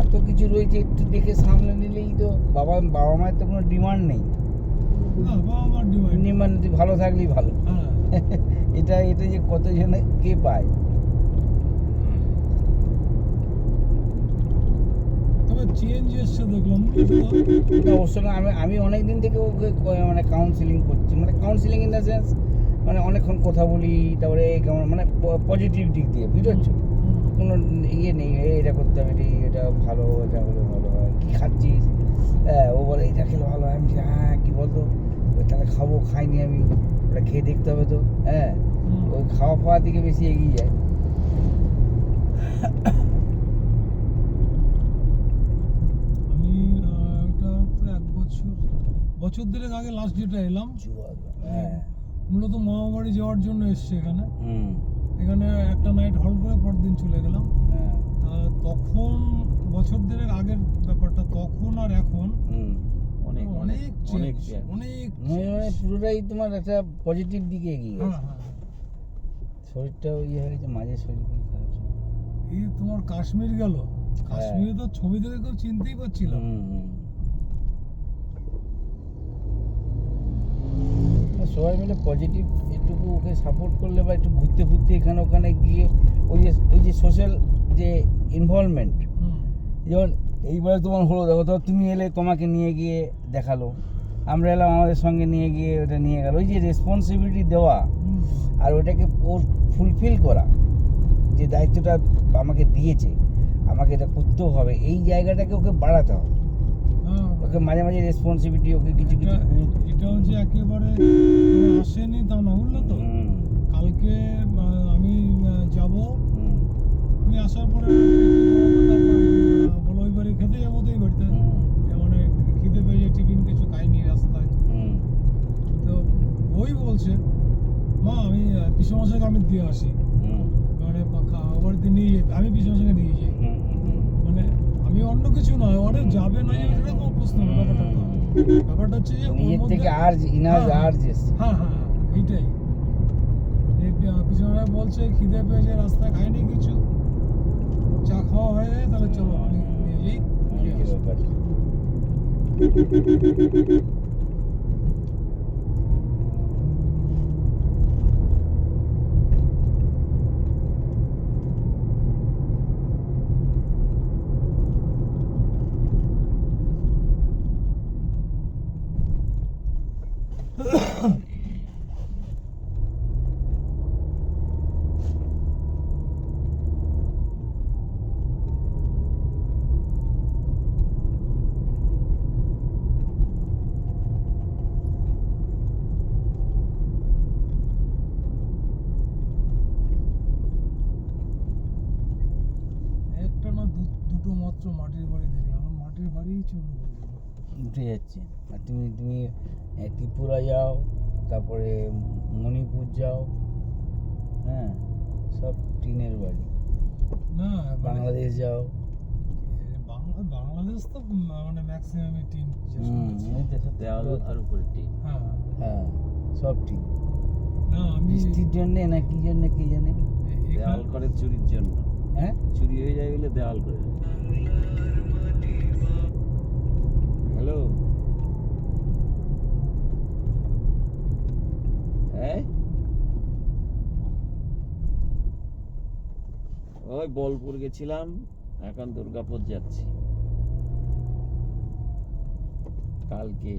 এত কিছু রয়েছে একটু দেখে সামলে নিলেই তো বাবা মায়ের তো কোনো ডিমান্ড নেই না বাবা আমার ডিমান্ড ডিমান্ড তুই ভালো থাকলেই ভালো হ্যাঁ এটা যে কতজনে কে পায় তবে চেঞ্জ এসছে দেখলাম বুঝলি তো? না ওর সঙ্গে আমি অনেক দিন থেকে ওকে মানে কাউন্সিলিং করছি মানে কাউন্সিলিং ইন দ্য সেন্স মানে অনেকক্ষণ কথা বলি তারপরে কেমন মানে পজিটিভ দিক দিয়ে বুঝতে পারছো হুম। কোনো ইয়ে নেই এটা করতে হবে এটা ভালো এটা হলে ভালো হয় কী খাচ্ছিস হ্যাঁ ও বলে এটা খেলে ভালো হয় আমি বলছি, হ্যাঁ কী বলতো ওই তাহলে খাবো খাইনি আমি ওটা খেয়ে দেখতে হবে তো হ্যাঁ হুম। ওই খাওয়া খাওয়ার দিকে বেশি এগিয়ে যায় আমি ওটা তো 1 বছর দেড়েক আগে লাস্ট যেটা এলাম হ্যাঁ মূলত মামাবাড়ি যাওয়ার জন্য এসছে এখানে হুম এখানে একটা নাইট হল্ট করে পরের দিন চলে গেলাম হ্যাঁ তখন বছর দেড়েক আগের ব্যাপারটা তখন আর এখন হুম অনেক অনেক অনেক চেঞ্জ অনেক মানে পুরোটাই তোমার একটা পজিটিভ দিকে এগিয়ে হ্যাঁ গেছে হ্যাঁ শরীরটাও ইয়ে হয়ে গেছে মাঝে শরীর খুব খারাপ ছিল এই তোমার কাশ্মীর গেল কাশ্মীরে তো ছবি দেখে কেউ চিনতেই পারছিলাম হুম, হুম। সবাই মিলে পজিটিভ একটুকু ওকে সাপোর্ট করলে বা একটু ঘুরতে ফুরতে এখানে ওখানে গিয়ে ওই যে সোশ্যাল যে ইনভলভমেন্ট হুম। যেমন এইবারে তোমার হলো দেখো তো তুমি এলে তোমাকে নিয়ে গিয়ে দেখালো আমরা এলাম আমাদের সঙ্গে নিয়ে গিয়ে ওটা নিয়ে গেল ওই যে রেসপন্সিবিলিটি দেওয়া হুম। আর ওটাকে ওর ফুলফিল করা যে দায়িত্বটা আমাকে দিয়েছে আমাকে এটা করতেও হবে এই জায়গাটাকে ওকে বাড়াতে হবে হ্যাঁ, ওকে মাঝে মাঝে রেসপন্সিবিলিটি ওকে কিছু কিছু এটাও যে একেবারে আসেনি তা না বুঝলে তো হুম, কালকে আমি যাব হুম, আমি আসার পরে বলো ওই বাড়ি খেতে যাবো তো এই বাড়িতে হুম, মানে খিদে পেয়ে টিফিন কিছু খাইনি রাস্তায় হুম, তো ওই বলছে মা আমি পিসমশাইকে আমি দিয়ে আসি হুম, মানে বাড়িতে নিয়ে যেতে আমি পিসমশাইকে নিয়ে যাই হুম, হুম, মানে আমি অন্য কিছু নয় ওরে যাবে না যাবে সেটা কোনো প্রশ্ন না ব্যাপারটা হচ্ছে যে ওর নিজের মধ্যে- থেকে আর্জ ইনার হ্যাঁ, আর্জ এসছে হ্যাঁ হ্যাঁ হ্যাঁ, এইটাই এই পিছনে বলছে খিদে পেয়েছে রাস্তায় খাইনি কিছু চা খাওয়া হয়ে যায় তাহলে চলো আমি নিয়ে যাই খেয়ে কি আসি। ব্যাপার মাত্র মাটির বাড়ি দেখলাম, মাটির বাড়ি চোখে পড়লো। উঠে যাচ্ছে। আর তুমি তুমি ত্রিপুরা যাও, তারপরে মণিপুর যাও, হ্যাঁ সব টিনের বাড়ি। না বাংলাদেশ যাও, বাংলাদেশ তো মানে ম্যাক্সিমামই টিন। এই তো সব দেওয়াল আর উপরে টিন। হ্যাঁ হ্যাঁ সব টিন। না আমি বৃষ্টির জন্যে না কি জন্যে কি জানে, দেওয়াল করে চুরির জন্য, হ্যাঁ চুরি হয়ে যায় বলে দেওয়াল করে দেয়। হ্যালো, হ্যাঁ ওই বোলপুর গেছিলাম, এখন দুর্গাপুর যাচ্ছি কালকে।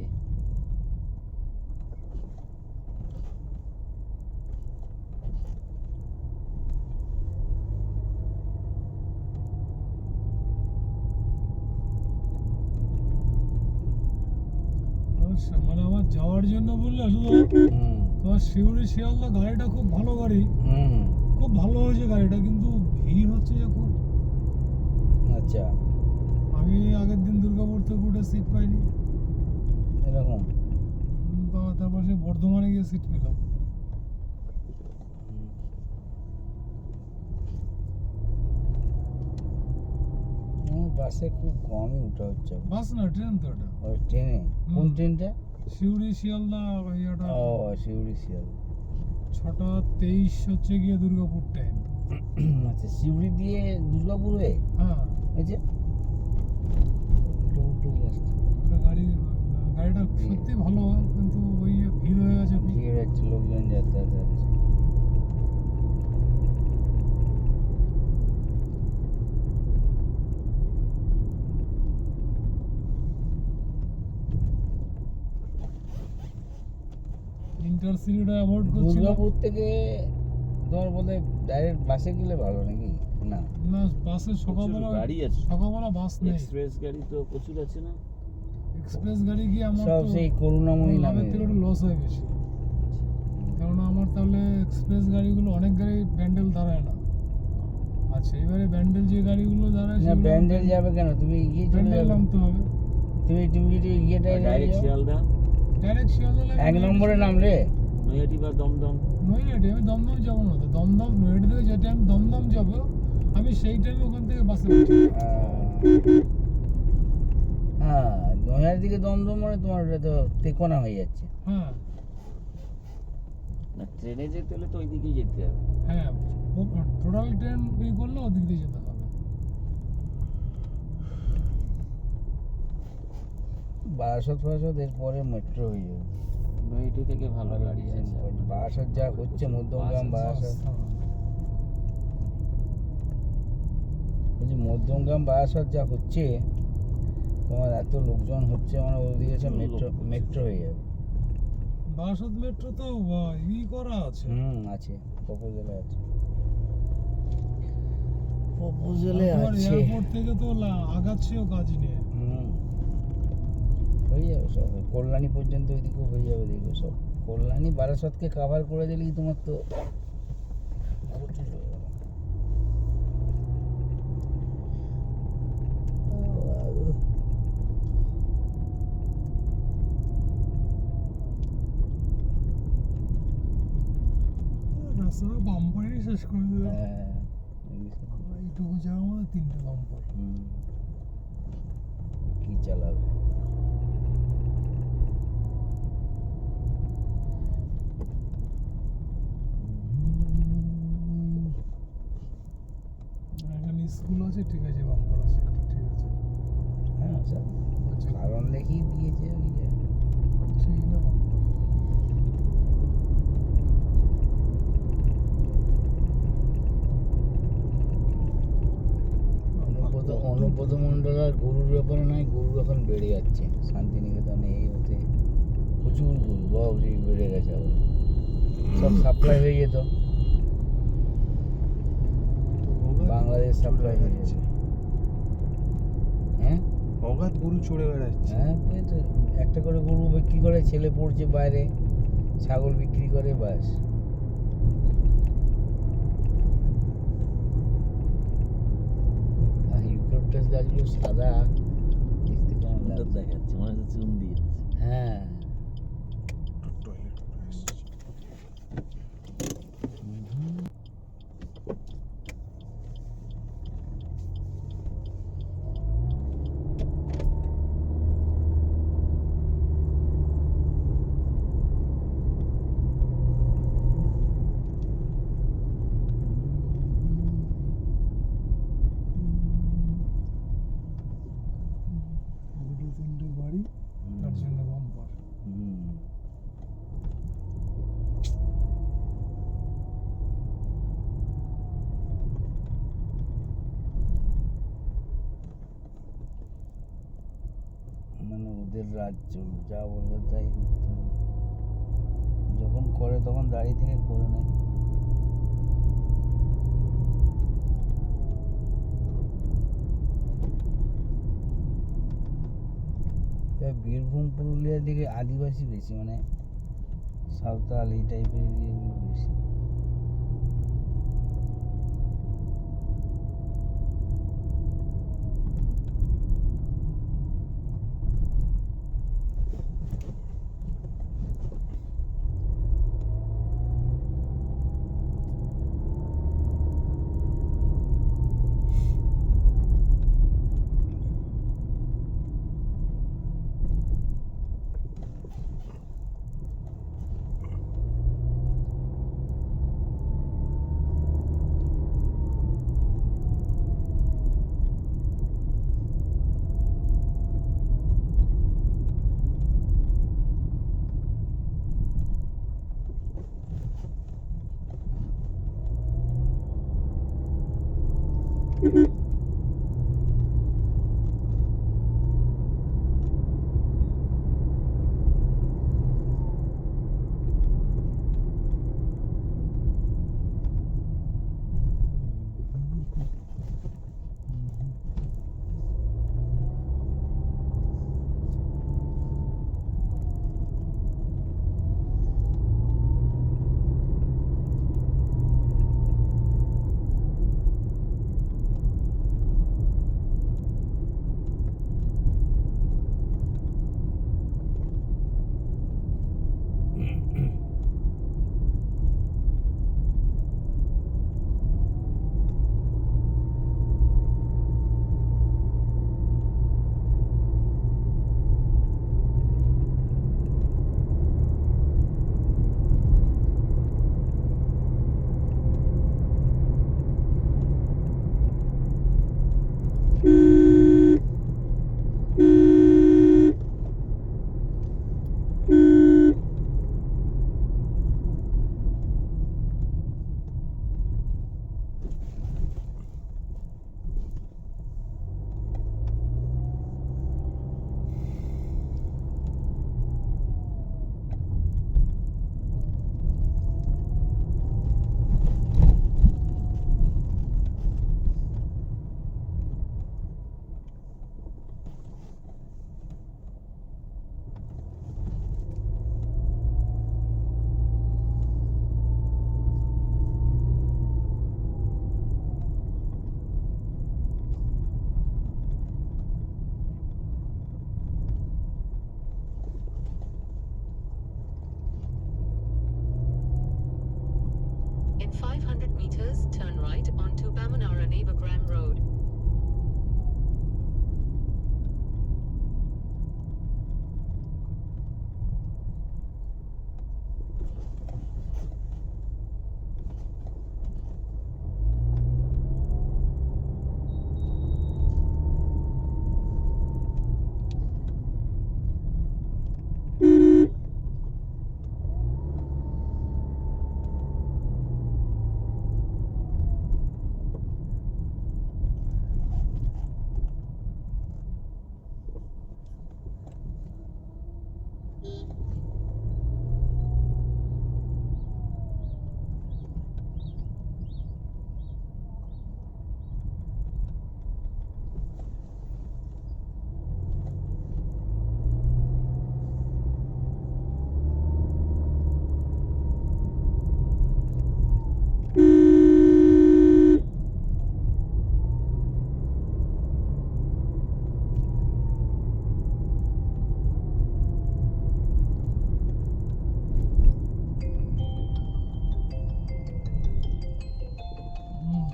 মানে আমার যাওয়ার জন্য বললে শুধু হুম তোমার শিউরি শিয়ালদা গাড়িটা খুব ভালো গাড়ি, হুম খুব ভালো হয়েছে গাড়িটা, কিন্তু ভিড় হচ্ছে যে খুব। আচ্ছা আমি আগের দিন দুর্গাপুর থেকে উঠে সিট পাইনি, এরকম। তারপর সে বর্ধমানে গিয়ে সিট পেলাম। বাসে খুব কমই উঠা হচ্ছে এখন। বাস না ট্রেন তো এটা, ওই ট্রেনে, কোন হুম। ট্রেনটা? শিউরি শিয়ালদা ইয়েটা ও শিউড়ি শিয়াল। 6:23 হচ্ছে গিয়ে দুর্গাপুর টাইম। আচ্ছা শিউড়ি দিয়ে দুর্গাপুর হয়ে হ্যাঁ এই যে টোটো রাস্তা ওটা গাড়িটা সত্যি ভালো, কিন্তু ওই যে ভিড় হয়ে গেছে খুব। ভিড় হচ্ছে, লোকজন যাতায়াত হচ্ছে। ইন্টারসিটিটা অ্যাভয়েড করছিলাম। দুর্গাপুর থেকে তোমার বলে ডাইরেক্ট বাসে গেলে ভালো নাকি? না না বাসে প্রচুর সকালবেলা, গাড়ি আছে, সকালবেলা বাস নেই। এক্সপ্রেস গাড়ি তো প্রচুর আছে না? এক্সপ্রেস গাড়ি গিয়ে আমার সব তো সেই করুণাময়ী নামে। লাভের থেকে একটু লস হয় বেশি, কারণ আমার তাহলে এক্সপ্রেস গাড়িগুলো অনেক গাড়ি ব্যান্ডেল দাঁড়ায় না। আচ্ছা এবারে ব্যান্ডেল যে গাড়িগুলো দাঁড়ায় না ব্যান্ডেল যাবে কেন? তুমি গিয়ে চলে ব্যান্ডেল যাবে। নামতে হবে। তুমি যদি ইয়েটাই ডাইরেক্ট শিয়ালদা, ডাইরেক্ট শিয়ালদা এক নম্বরে নামলে নৈহাটি বা দমদম। নৈহাটি, আমি দমদম যাবো না তো, দমদম নৈহাটি থেকে যে টাইম দমদম যাবো আমি সেই টাইমে ওখান থেকে বাসে উঠি। হ্যাঁ নয়ার দিকে দমদম মানে তোমার ওটা তো তেকোনা হয়ে যাচ্ছে। হ্যাঁ না ট্রেনে যেতে হলে তো ওই দিকেই যেতে হবে। হ্যাঁ টোটাল ট্রেন ই করলে ওদিক দিয়ে যেতে হবে। বারাসত ফারাসত এরপরে মেট্রো হয়ে যাবে। নৈহাটি থেকে ভালো গাড়ি আছে। বারাসত যা হচ্ছে, মধ্যমগ্রাম বারাসত, বলছি মধ্যমগ্রাম বারাসত যা হচ্ছে, তোমার এত লোকজন হচ্ছে মানে ওদিকে সব মেট্রো মেট্রো হয়ে যাবে। বারাসত মেট্রো তো ই করা আছে। আছে, প্রপোজালে আছে, প্রপোজালে তোমার আছে। এয়ারপোর্ট থেকে তো আগাচ্ছেও কাজ নিয়ে। হয়ে যাবে সব, কল্যাণী পর্যন্ত ওইদিকেও হয়ে যাবে, দেখবে সব। কল্যাণী বারাসতকে কাভার করে দিলেই তোমার তো জটিল হয়ে গেল। রাস্তাটা বাম্পারই শেষ করে দিল। হ্যাঁ এইটুকু জায়গার মধ্যে 3টে বাম্পার। কি চালাবে? এখানে স্কুল আছে, ঠিক আছে, বাম্পার আছে একটা, ঠিক আছে। হ্যাঁ স্যার, আচ্ছা কারণ দেখিয়ে দিয়েছে ওই যে। ঠিক না বাম্পার। অনুব্রত মণ্ডল আর গরুর ব্যাপারে নয়, গরু এখন বেড়ে যাচ্ছে শান্তিনিকেতনে, এই হতে প্রচুর গরু বাবরি বেড়ে গেছে আবার, সব সাপ্লাই হয়ে যেত, বাংলাদেশ সাপ্লাই হয়ে যাচ্ছে। হ্যাঁ অগাধ গরু চড়ে বেড়াচ্ছে। হ্যাঁ এই তো একটা করে গরু বিক্রি করে, ছেলে পড়ছে বাইরে, ছাগল বিক্রি করে, বাস। ইউক্যালিপটাস গাছগুলো সাদা, দেখতে কেমন সুন্দর লাগছে। দেখাচ্ছে, মনে হচ্ছে চুন দিয়েছে। হ্যাঁ টয়লেট দুটো তিনটে বাড়ি, তার জন্য বাম্পার। হুম। মানে ওদের রাজ্য, যা বলবে তাই করতে হবে। যখন করে তখন দাঁড়িয়ে থেকে করে নেয়। তবে বীরভূম পুরুলিয়ার দিকে আদিবাসী বেশি, মানে সাঁওতাল এই টাইপের ইয়েগুলো বেশি। In 500 meters, turn right onto Bamanara Neighbourgram Road.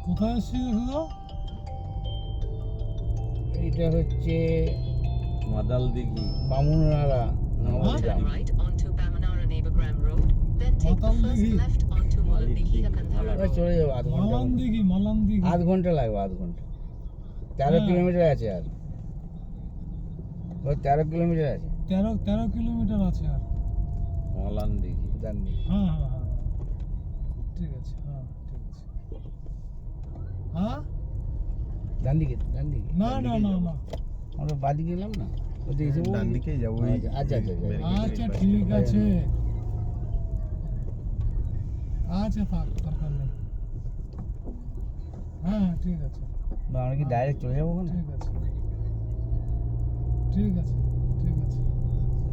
কোথায় এসছি দাদা? এইটা হচ্ছে মাদাল দিঘি। বামুনহারা Nabagram. Turn right onto Bamanara Neighbourgram Road, then take the Matal first Dighi. left onto Molandigi Akandhara এবার Road. চলে যাবো আধ ঘন্টা মালান দিঘি, মালান দিঘি। আধ ঘন্টা লাগবে, আধ ঘন্টা। 13 হ্যাঁ। কিলোমিটার আছে আর, ওই 13 কিলোমিটার আছে 13 কিলোমিটার আছে আর। মলান দিঘি। ডান দিকে। হ্যাঁ হ্যাঁ হ্যাঁ, ঠিক আছে, হ্যাঁ ঠিক আছে। হ্যাঁ, ডান দিকে, ডান দিকে। না না না না, আমরা বাদিকে গেলাম না, ওদিকে এসে ডান বলবি? দিকেই যাবো। আচ্ছা আচ্ছা আচ্ছা। আচ্ছা ঠিক আছে, আচ্ছা থাক, দরকার নেই। হ্যাঁ ঠিক আছে, বা আমরা কি ডাইরেক্ট চলে যাবো ওখানে? ঠিক আছে, ঠিক আছে, ঠিক আছে।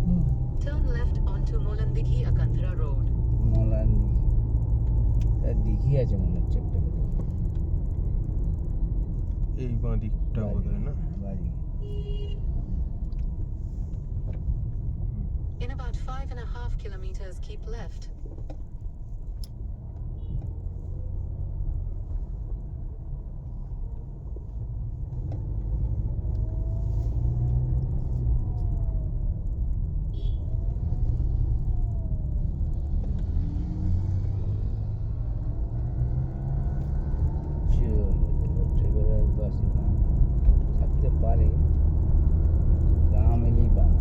হুম, Turn left onto Molandigi Akandhara Road. মলান দিঘি, তার দিঘি আছে মনে হচ্ছে একটা কোথাও। এই বাঁ দিকটা বোধহয় না? বাড়ি। In about 5.5 kilometers, keep left. ট্রেভেলার বাস থাকতে পারে, গ্রাম এলেই বাম।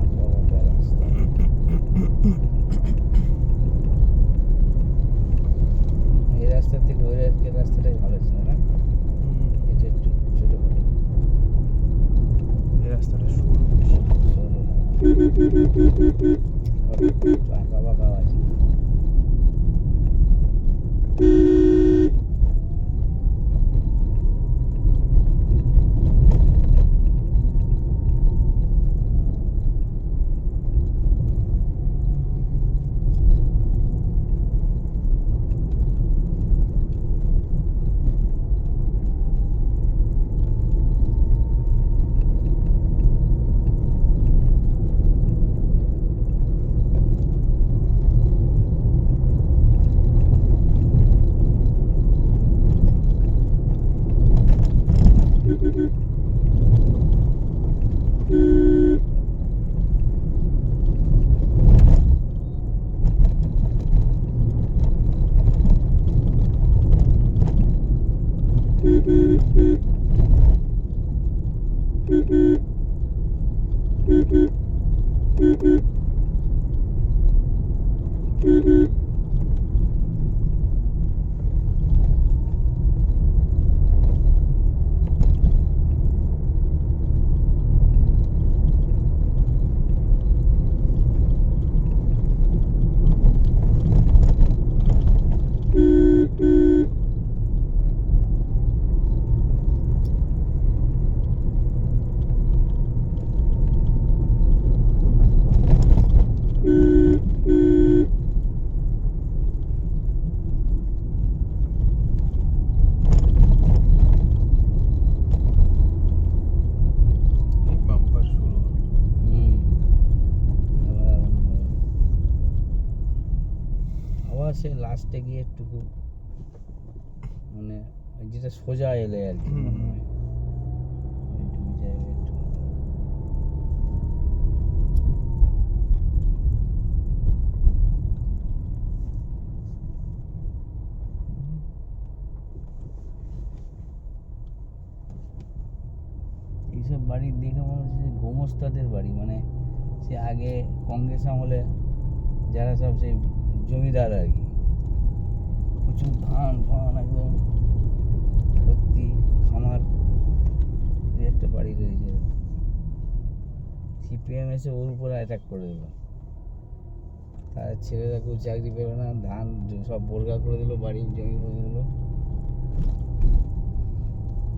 আঁকাবাঁকা রাস্তা। এই রাস্তার থেকে ওই রাস্তাটাই ভালো ছিল না, এটা একটু ছোটখাটো এই রাস্তাটা সরু বেশি। সরু, আঁকা বাঁকা আছে। এই বাম্পার শুরু হলো। আবার আরম্ভ হলো। আবার সে লাস্টে গিয়ে একটুকু মানে ওই যেটা সোজা এলে আর কি মনে হয় ওইটুকু জায়গায় একটু এইসব বাড়ি দেখে মনে হচ্ছে যে গোমস্তাদের বাড়ি, মানে সে আগে কংগ্রেস আমলে যারা সব সেই জমিদার আর কি, প্রচুর ধান ফান একদম ভর্তি খামার, দু একটা বাড়ি রয়েছে। সিপিএম এসে ওর উপরে অ্যাটাক করে দিল, তার ছেলেরা কেউ চাকরি পেল না, ধান সব বোরগা করে দিল, বাড়ি জমি করে দিল।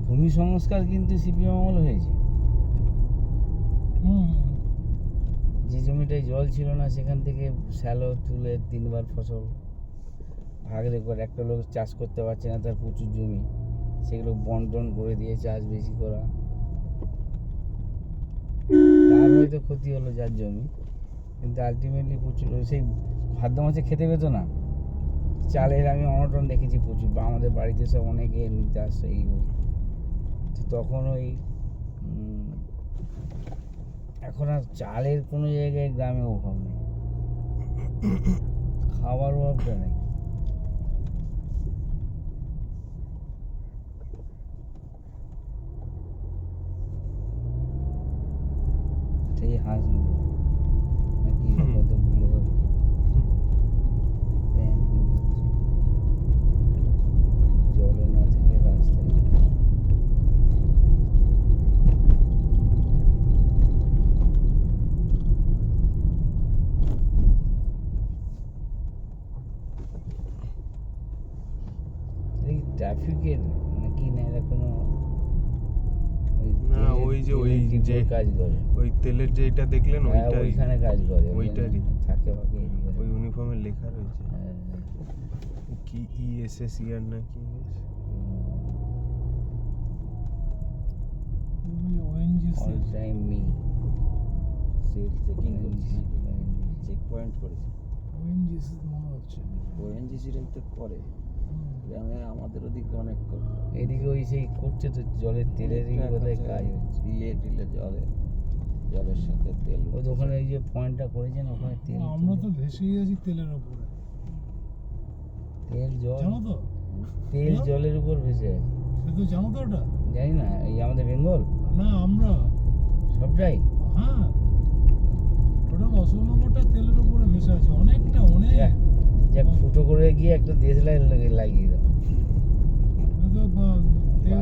ভূমি সংস্কার কিন্তু সিপিএম আমলে হয়েছে। হুম, যে জমিটায় জল ছিল না সেখান থেকে শ্যালো তুলে 3বার ফসল ভাগ করে, একটা লোক চাষ করতে পারছে না, তার প্রচুর জমি, সেগুলো বন্টন করে দিয়ে চাষ বেশি করা। তার হয়তো ক্ষতি হলো যার জমি, কিন্তু আলটিমেটলি প্রচুর সেই ভাদ্র মাসে খেতে পেতো না চালের, আমি অনটন দেখেছি প্রচুর, বা আমাদের বাড়িতে সব অনেকে নিতে আসতো এই ওই। তো তখন ওই এখন আর চালের কোনো জায়গায় গ্রামে অভাব নেই, খাবার অভাবটা নেই। সেই হাঁসগুলো নাকি কতগুলো জলে না থেকে রাস্তায় এই ট্রাফিকের নাকি না এরা কোনো না, ওই যে ওই যে কাজ করে, ওই তেলের যেটা দেখলেন হ্যাঁ, ওইটাই, ওইখানে কাজ করে, ওইটারই। থাকে ফাঁকে এদিকে। ওই ইউনিফর্মে লেখা রয়েছে হ্যাঁ, কি ইএসএসিআর না কি ONGC all time me. Cell checking করেছে চেক পয়েন্ট করেছে ওএনজিসি মনে হচ্ছে। ওএনজিসিটাই তো করে গ্রামে, আমাদের ওদিকে অনেক করে। এদিকে ওই সেই করছে তো জলের তেলের বোধহয় কাজ হচ্ছে। টিলে জলের সাথে তেল ও তো ওখানে এই যে পয়েন্টটা করেছেন ওখানে তেল আমরা তো ভেসেই আছি তেলের উপরে, তেল জল জানো তো? তেল জলের উপর ভেসে আছে। সে তো জানো তো ওটা? জানি না, এই আমাদের বেঙ্গল না আমরা, সবটাই হ্যাঁ টোটাল অশোকনগরটা তেলের উপরে ভেসে আছে, অনেকটা অনেক। যাক ফুটো করে গিয়ে একটা দেশলাই লাগিয়ে দাও। এটা তো তেল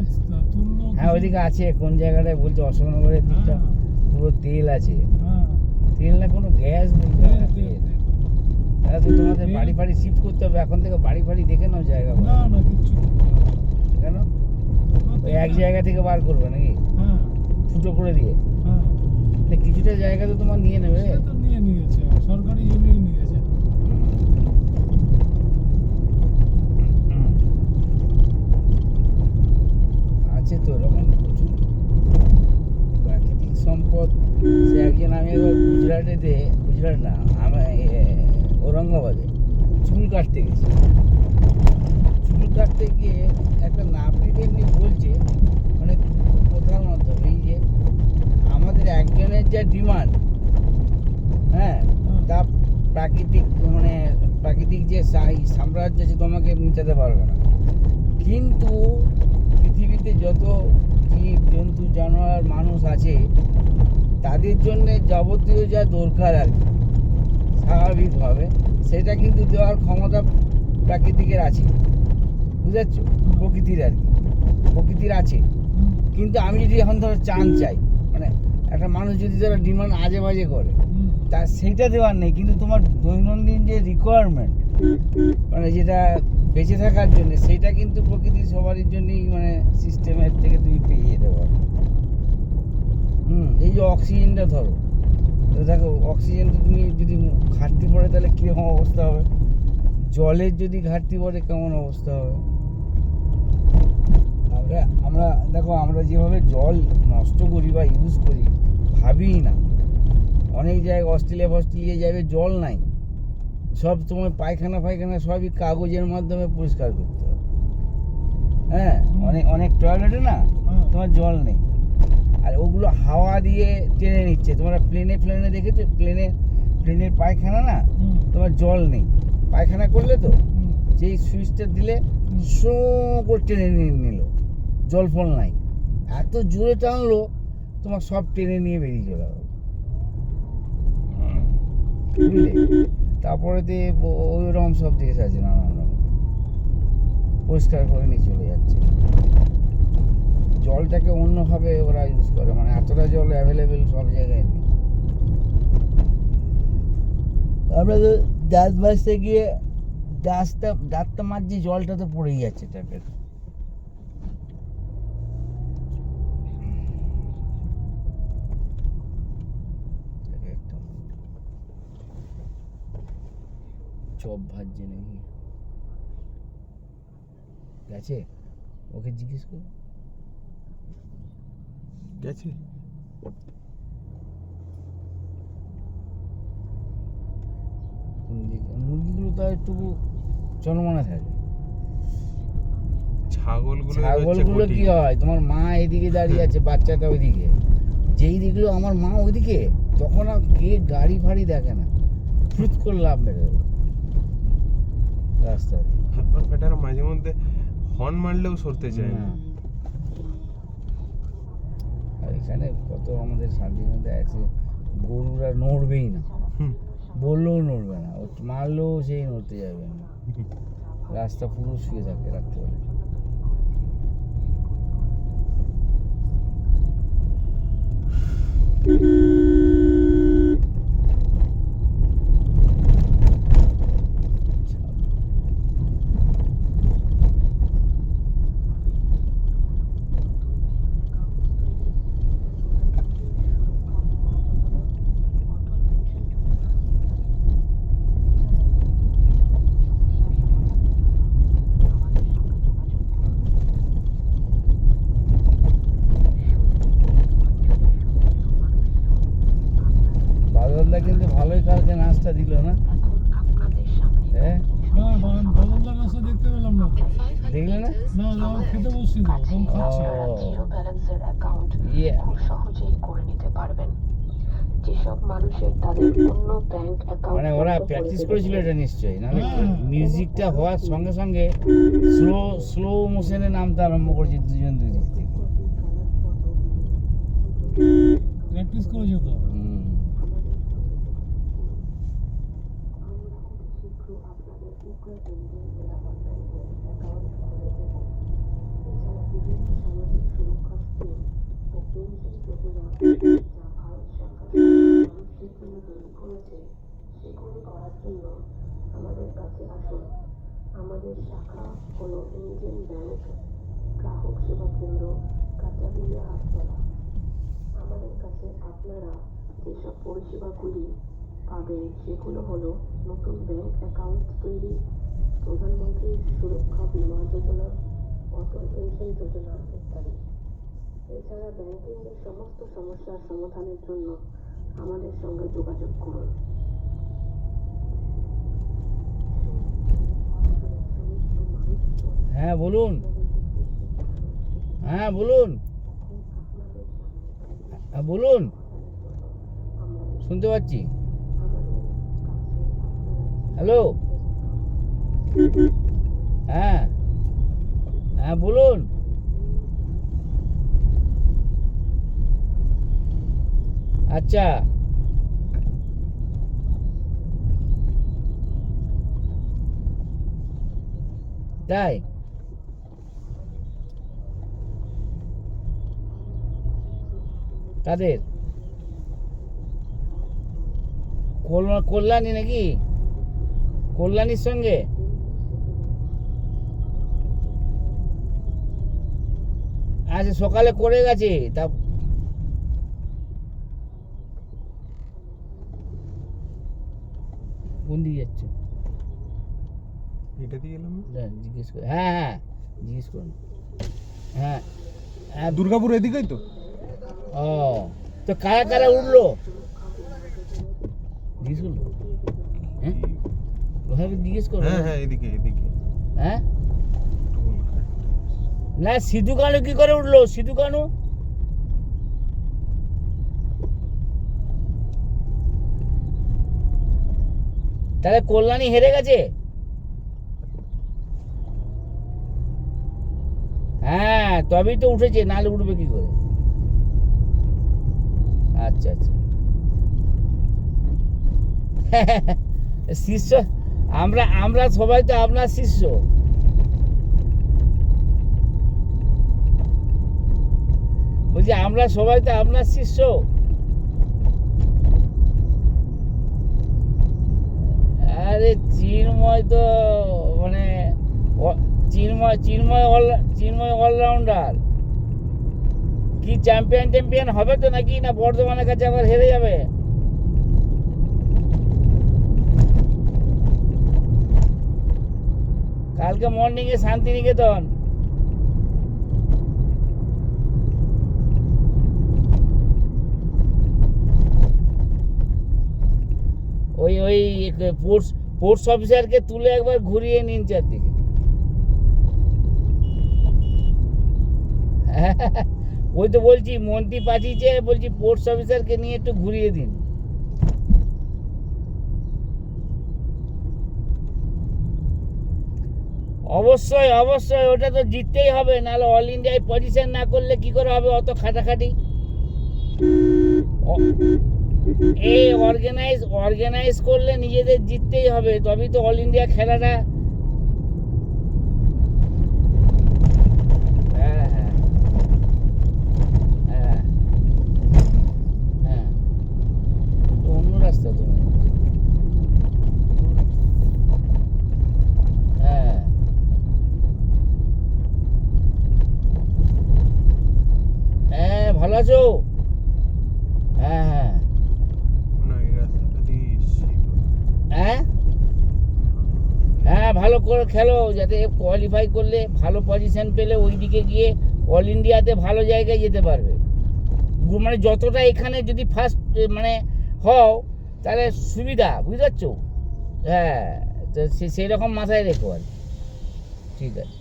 তুললো। হ্যাঁ ওইদিকে আছে কোন জায়গাটায় বলছে অশোকনগরের দিকটা পুরো তেল আছে, হ্যাঁ তেল না কোনো গ্যাস বলছে তেল, না, তেল, তেল। তেল। তাহলে তো তোমাদের তেল। বাড়ি ফাড়ি শিফট করতে হবে এখন থেকে, বাড়ি ফাড়ি দেখে নাও জায়গা না না কিচ্ছু করতে হবে না। কেন ওই এক তেল- জায়গা থেকে বার করবে নাকি হ্যাঁ ফুটো করে দিয়ে? হ্যাঁ না, কিছুটা জায়গা তো তোমার নিয়ে নেবে। সে তো নিয়ে নিয়েছে, সরকারি জমিই নিয়েছে। আছে তো এরকম প্রচুর প্রাকৃতিক সম্পদ। সে একজন, আমি একবার গুজরাট না ঔরঙ্গাবাদে চুল কাটতে গেছি। চুল কাটতে গিয়ে একটা নাপিত এমনি বলছে, মানে কথার মাধ্যমে যে আমাদের একজনের যা ডিমান্ড, হ্যাঁ তা প্রাকৃতিক যে সাম্রাজ্য আছে তোমাকে মেটাতে পারবে না। কিন্তু পৃথিবীতে যত জীব জন্তু জানোয়ার মানুষ আছে তাদের জন্য যাবতীয় যা দরকার আর কি স্বাভাবিকভাবে সেটা কিন্তু দেওয়ার ক্ষমতা প্রাকৃতিকের আছে, বুঝতে পারছো? প্রকৃতির আর কি, প্রকৃতির আছে। কিন্তু আমি যদি এখন ধরো চান চাই, মানে একটা মানুষ যদি ধরো ডিমান্ড আজে বাজে করে, তা সেইটা দেওয়ার নেই। কিন্তু তোমার দৈনন্দিন যে রিকোয়ারমেন্ট, মানে যেটা বেঁচে থাকার জন্য, সেইটা কিন্তু প্রকৃতি সবারই জন্যই মানে সিস্টেমের থেকে তুমি পেয়ে যেতে পারো। এই যে অক্সিজেনটা ধরো, তো দেখো অক্সিজেন তো তুমি যদি ঘাটতি পড়ে তাহলে কীরকম অবস্থা হবে, জলের যদি ঘাটতি পড়ে কেমন অবস্থা হবে। আমরা দেখো আমরা যেভাবে জল নষ্ট করি বা ইউজ করি ভাবিই না। অনেক জায়গায় অস্ট্রেলিয়া যাবে জল নাই, সব তোমার পায়খানা সবই কাগজের মাধ্যমে পরিষ্কার করতে হবে। হ্যাঁ অনেক টয়লেটে না তোমার জল নেই, আর ওগুলো হাওয়া দিয়ে টেনে নিচ্ছে। তোমরা প্লেনে দেখেছো, প্লেনের পায়খানা না তোমার জল নেই, পায়খানা করলে তো যেই সুইচটা দিলে শো করে টেনে নিয়ে নিল, জল ফল নাই, এত জোরে টানলো তোমার সব টেনে নিয়ে বেরিয়ে চলে গেল, বুঝলে? তারপরে ওই রকম সব দেশ আছে নানান রকম, পরিষ্কার করে নিয়ে চলে যাচ্ছে। জলটাকে অন্যভাবে ওরা ইউজ করে, মানে এতটা জল অ্যাভেলেবেল সব জায়গায় নেই। আমরা তো দাঁত মাজতে গিয়ে দাঁতটা মাজছি, জলটা তো পড়েই যাচ্ছে ট্যাপের। চপ ভাজছে নাকি গেছে, ওকে জিজ্ঞেস করো। গেছে মুরগিগুলো তো একটু চনমনে থাকে। ছাগলগুলো কি হয়, তোমার মা এদিকে দাঁড়িয়ে আছে, বাচ্চাটা ওইদিকে, যেই দেখলো আমার মা ওইদিকে, তখন আর কে গাড়ি ফাড়ি দেখে না, ফ্রুত করে লাভ মেরে দেবে রাস্তায়। বেটারা মাঝে মধ্যে হর্ন মারলেও সরতে চায় না। আর এখানে কত আমাদের শান্তিনিকেতনে আছে, গরুরা নড়বেই না, বললেও নড়বে না, ও মারলেও সেই নড়তে যাবে না, রাস্তা পুরো শুয়ে থাকে রাত্রেবেলা। বাদলদা কিন্তু ভালোই কালকে নাস্তা দিল না? হ্যাঁ, না বাদলদার রাস্তা দেখতে পেলাম না তো। In 500 দেখলে না? meters, না turn খেতে left. বসছি তো, তখন খাচ্ছি। জিরো ব্যালেন্সের অ্যাকাউন্ট ইয়ে খুব সহজেই করে নিতে পারবেন। যেসব মানুষের তাদের অন্য ব্যাংক অ্যাকাউন্ট মানে ওরা প্র্যাকটিস করেছিল এটা নিশ্চয়ই, নাহলে হ্যাঁ। মিউজিকটা হওয়ার সঙ্গে সঙ্গে স্লো মোশনে নামতে আরম্ভ করেছে দুজন দুদিক থেকে। প্র্যাকটিস করে যেত। হুম। সেগুলি করার জন্য আমাদের কাছে আসুন। আমাদের শাখা হলো ইন্ডিয়ান ব্যাংক, গ্রাহক সেবা কেন্দ্র, কাঁচাবিয়া হাটতলা। আমাদের কাছে আপনারা যেসব পরিষেবাগুলি পাবেন সেগুলো হলো নতুন ব্যাংক অ্যাকাউন্ট তৈরি, প্রধানমন্ত্রী সুরক্ষা বীমা যোজনা, অটল পেনশন যোজনা ইত্যাদি। এছাড়া ব্যাংকিংয়ের সমস্ত সমস্যার সমাধানের জন্য আমাদের সঙ্গে যোগাযোগ করুন। হ্যাঁ বলুন, হ্যাঁ বলুন, হ্যাঁ বলুন, শুনতে পাচ্ছি। হ্যালো, হ্যাঁ হ্যাঁ বলুন। আচ্ছা, তাই কাদের? কল্যাণী নাকি? কল্যাণীর সঙ্গে? আজ সকালে করে গেছে, তা কোন দিকে যাচ্ছে? এটা দিয়ে গেলাম না? জিজ্ঞেস করে, হ্যাঁ হ্যাঁ জিজ্ঞেস করুন। হ্যাঁ হ্যাঁ, দুর্গাপুর এদিকেই তো। ও তো কারা কারা উঠলো জিজ্ঞেস করলো? হ্যাঁ ওভাবে জিজ্ঞেস করো। হ্যাঁ হ্যাঁ এদিকে এদিকে। হ্যাঁ না, সিধু কানু কি করে উঠলো? সিধু কানু তাহলে কল্যাণী হেরে গেছে? হ্যাঁ তবেই তো উঠেছে, নাহলে উঠবে কি করে? আচ্ছা আচ্ছা শিষ্য আমরা, আমরা সবাই তো আপনার শিষ্য। বলছি আমরা সবাই তো আপনার শিষ্য। আরে চিন্ময় তো মানে চিন্ময় অলরাউন্ডার। কি চ্যাম্পিয়ন হবে তো নাকি, না বর্ধমানের কাছে আবার হেরে যাবে? কালকে মর্নিং এ শান্তিনিকেতন। ওই পোর্টস অফিসারকে তুলে একবার ঘুরিয়ে নিন চারদিকে। ওই তো বলছি মন্ত্রী পাঠিয়েছে, বলছি পোর্টস অফিসারকে নিয়ে একটু ঘুরিয়ে দিন। অবশ্যই অবশ্যই, ওটা তো জিততেই হবে, নাহলে অল ইন্ডিয়ায় পজিশন না করলে কি করে হবে অত খাটাখাটি। এই অর্গানাইজ করলে নিজেদের জিততেই হবে, তবেই তো অল ইন্ডিয়া খেলাটা। হ্যাঁ হ্যাঁ হ্যাঁ হ্যাঁ, তো অন্য রাস্তা তো। হ্যাঁ হ্যাঁ, ভালো আছো? হ্যাঁ হ্যাঁ না এই রাস্তাটা দিয়ে এসছি তো। হ্যাঁ হ্যাঁ, ভালো করে খেলো, যাতে কোয়ালিফাই করলে ভালো পজিশন পেলে ওই দিকে গিয়ে অল ইন্ডিয়াতে ভালো জায়গায় যেতে পারবে। মানে যতটা এখানে যদি ফার্স্ট মানে হও তাহলে সুবিধা, বুঝতে পারছো? হ্যাঁ, তো সেই রকম মাথায় রেখো আর কি। ঠিক আছে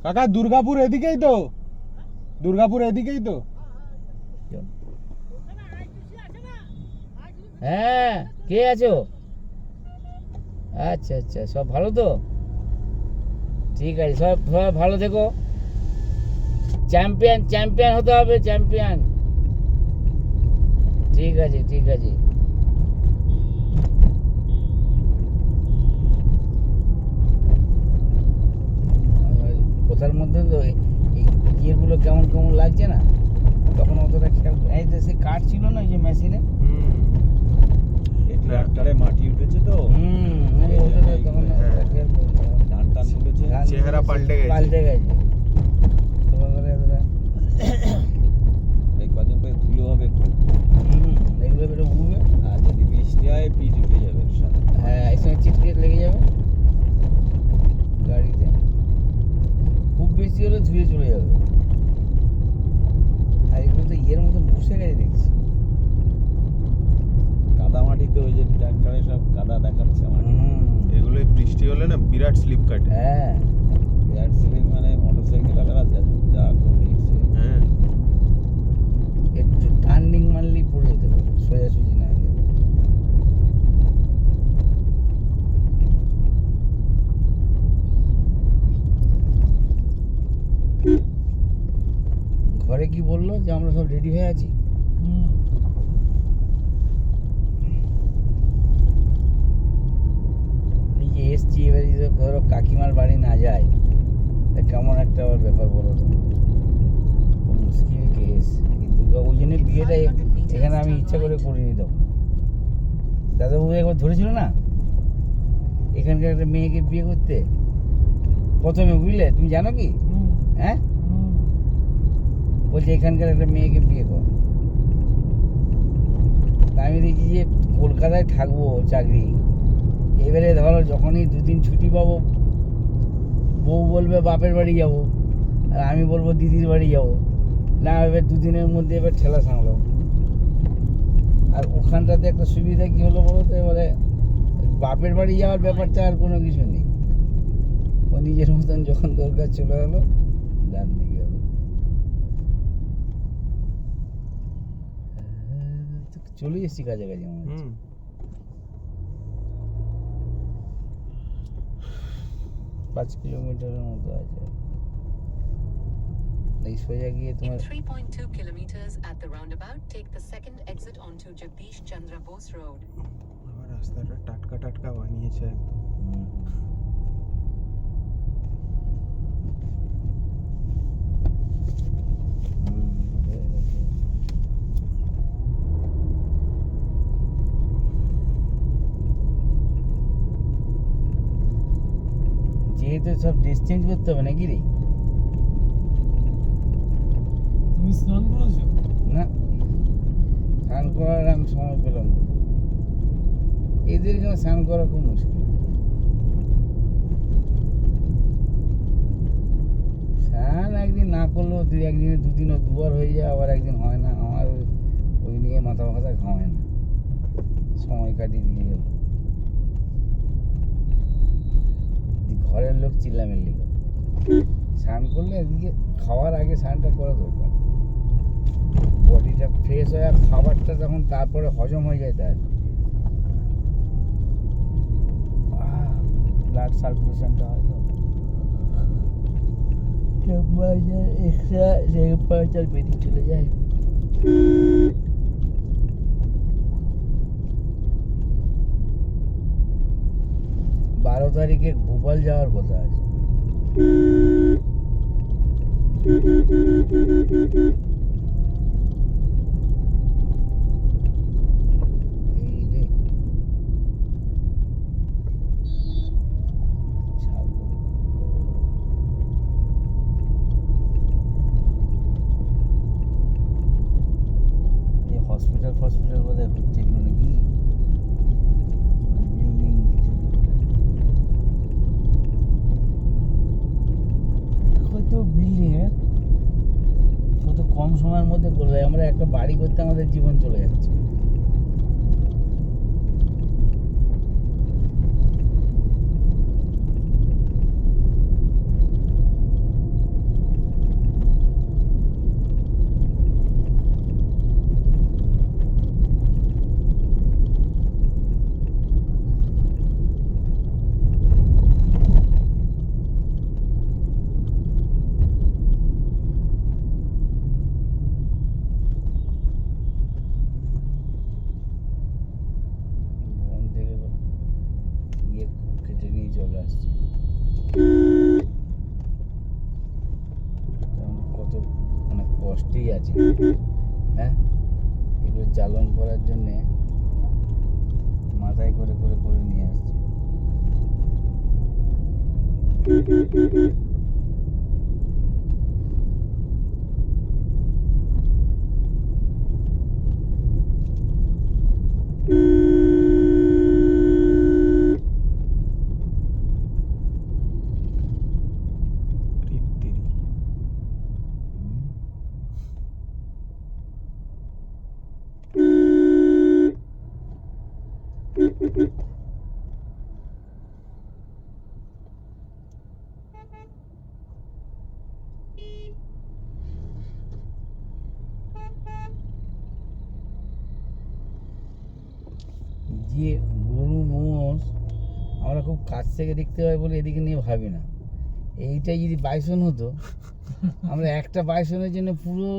কাকা দুর্গাপুর এদিকেই তো, দুর্গাপুর এদিকেই তো। হ্যাঁ, কে আছো? আচ্ছা আচ্ছা, সব ভালো তো? ঠিক আছে, সব সব ভালো থেকো। চ্যাম্পিয়ন হতে হবে, চ্যাম্পিয়ন। ঠিক আছে ঠিক আছে। কোথার মধ্যে তো এই ইয়েগুলো কেমন কেমন লাগছে না, তখন অতটা খেয়াল। এই তো সে কাঠ ছিল না ওই যে মেশিনে। এই ট্রাক্টরে মাটি উঠেছে তো, ওটা তখন অতটা খেয়াল করিনি। ধান টান তুলেছে। চেহারা পাল্টে গেছে। পাল্টে গেছে। তারপরে ওরা এই কদিন পরে ধুলো হবে খুব, এগুলো বেরো উঠবে। আর যদি বৃষ্টি হয় পিচ উঠে যাবে এর সাথে। হ্যাঁ, এই সময় চিটকে লেগে যাবে গাড়িতে, খুব বেশি হলে ধুয়ে চলে যাবে। আর এগুলো তো ইয়ের মতন বসে গেছে দেখছি। কাদা মাটিতে ওই যে ট্রাক্টরে সব কাদা দেখাচ্ছে আমার। এগুলো বৃষ্টি হলে না বিরাট স্লিপ কাটে। হ্যাঁ, বিরাট স্লিপ, মানে মোটরসাইকেল আলাদা যা খুব রিক্স। হ্যাঁ একটু টার্নিং মারলেই পড়ে যেতে পারে, সোজাসুজি না গেলে। ঘরে কি বললো যে আমরা সব রেডি হয়ে আছি? নিজে এসছি, এবারে যদি ধরো কাকিমার বাড়ি না যায় তা কেমন একটা আবার ব্যাপার বলো তো, খুব মুশকিল কেস। কিন্তু ওই জন্য বিয়েটা এখানে আমি ইচ্ছা করে করিনি। তখন দাদাবাবু একবার ধরেছিল না এখানকার একটা মেয়েকে বিয়ে করতে প্রথমে, বুঝলে? তুমি জানো কি? হ্যাঁ, বলছে এখানকার একটা মেয়েকে বিয়ে কর। তা আমি দেখছি যে কলকাতায় থাকবো চাকরি, এবারে ধরো যখনই দুদিন ছুটি পাবো বউ বলবে বাপের বাড়ি যাব, আর আমি বলবো দিদির বাড়ি যাব। না, এবার দুদিনের মধ্যে এবার ঠেলা সামলাবো। আর ওখানটাতে একটা সুবিধা কী হলো বলো তো, এবারে বাপের বাড়ি যাওয়ার ব্যাপারটা আর কোনো কিছু নেই। ও নিজের মতন যখন দরকার চলে গেলো, ডান দিকে গেলো। চলে এসেছি কাছাকাছি আমার হচ্ছে। 5 কিলোমিটারের মতো আছে। এই সোজা গিয়ে In তোমার 3.2 kilometers at the roundabout, take the second exit onto Jagdish Chandra Bose Road. আবার রাস্তাটা টাটকা টাটকা বানিয়েছে একদম। যেহেতু সব ড্রেস চেঞ্জ করতে হবে নাকি রে? তুমি স্নান করেছো? না, স্নান করার আমি সময় পেলাম না। এদেরকে স্নান করা খুব মুশকিল। স্নান একদিন না করলেও একদিনে দুদিনও দুবার হয়ে যায়, আবার একদিন হয় না। আমার ওই নিয়ে মাথা ফাথা ঘামায় না, সময় কাটিয়ে দিয়ে গেল। ঘরের লোক চিল্লামিল্লি করে। স্নান করলে এদিকে খাওয়ার আগে স্নানটা করা দরকার, বডিটা ফ্রেশ হয় আর খাবারটা তখন তারপরে হজম হয়ে যায় তার ব্লাড সার্কুলেশনটা হয়তো টেম্পারেচার এক্সট্রা টেম্পারেচার বেরিয়ে চলে যায়। 12 তারিখে ভোপাল যাওয়ার কথা আছে। এই রে ছাগল। এই হসপিটাল বোধহয় হচ্ছে এগুলো নাকি বিল্ডিং কিছু কত বিল্ডিং কত কম সময়ের মধ্যে করলে আমরা একটা বাড়ি করতে আমাদের জীবন চলে যাচ্ছে। বন থেকে সব ইয়ে কেটে নিয়ে চলে আসছে। তেমন কত মানে কষ্টেই আছে, হ্যাঁ, এগুলো জ্বালন করার জন্যে মাথায় করে করে করে নিয়ে আসছে। রিত্তিরি। যে গরু মোষ আমরা খুব কাছ থেকে দেখতে পাই বলে এদিকে নিয়ে ভাবি না। এইটাই যদি বাইসন হতো, আমরা একটা বাইসনের জন্য পুরো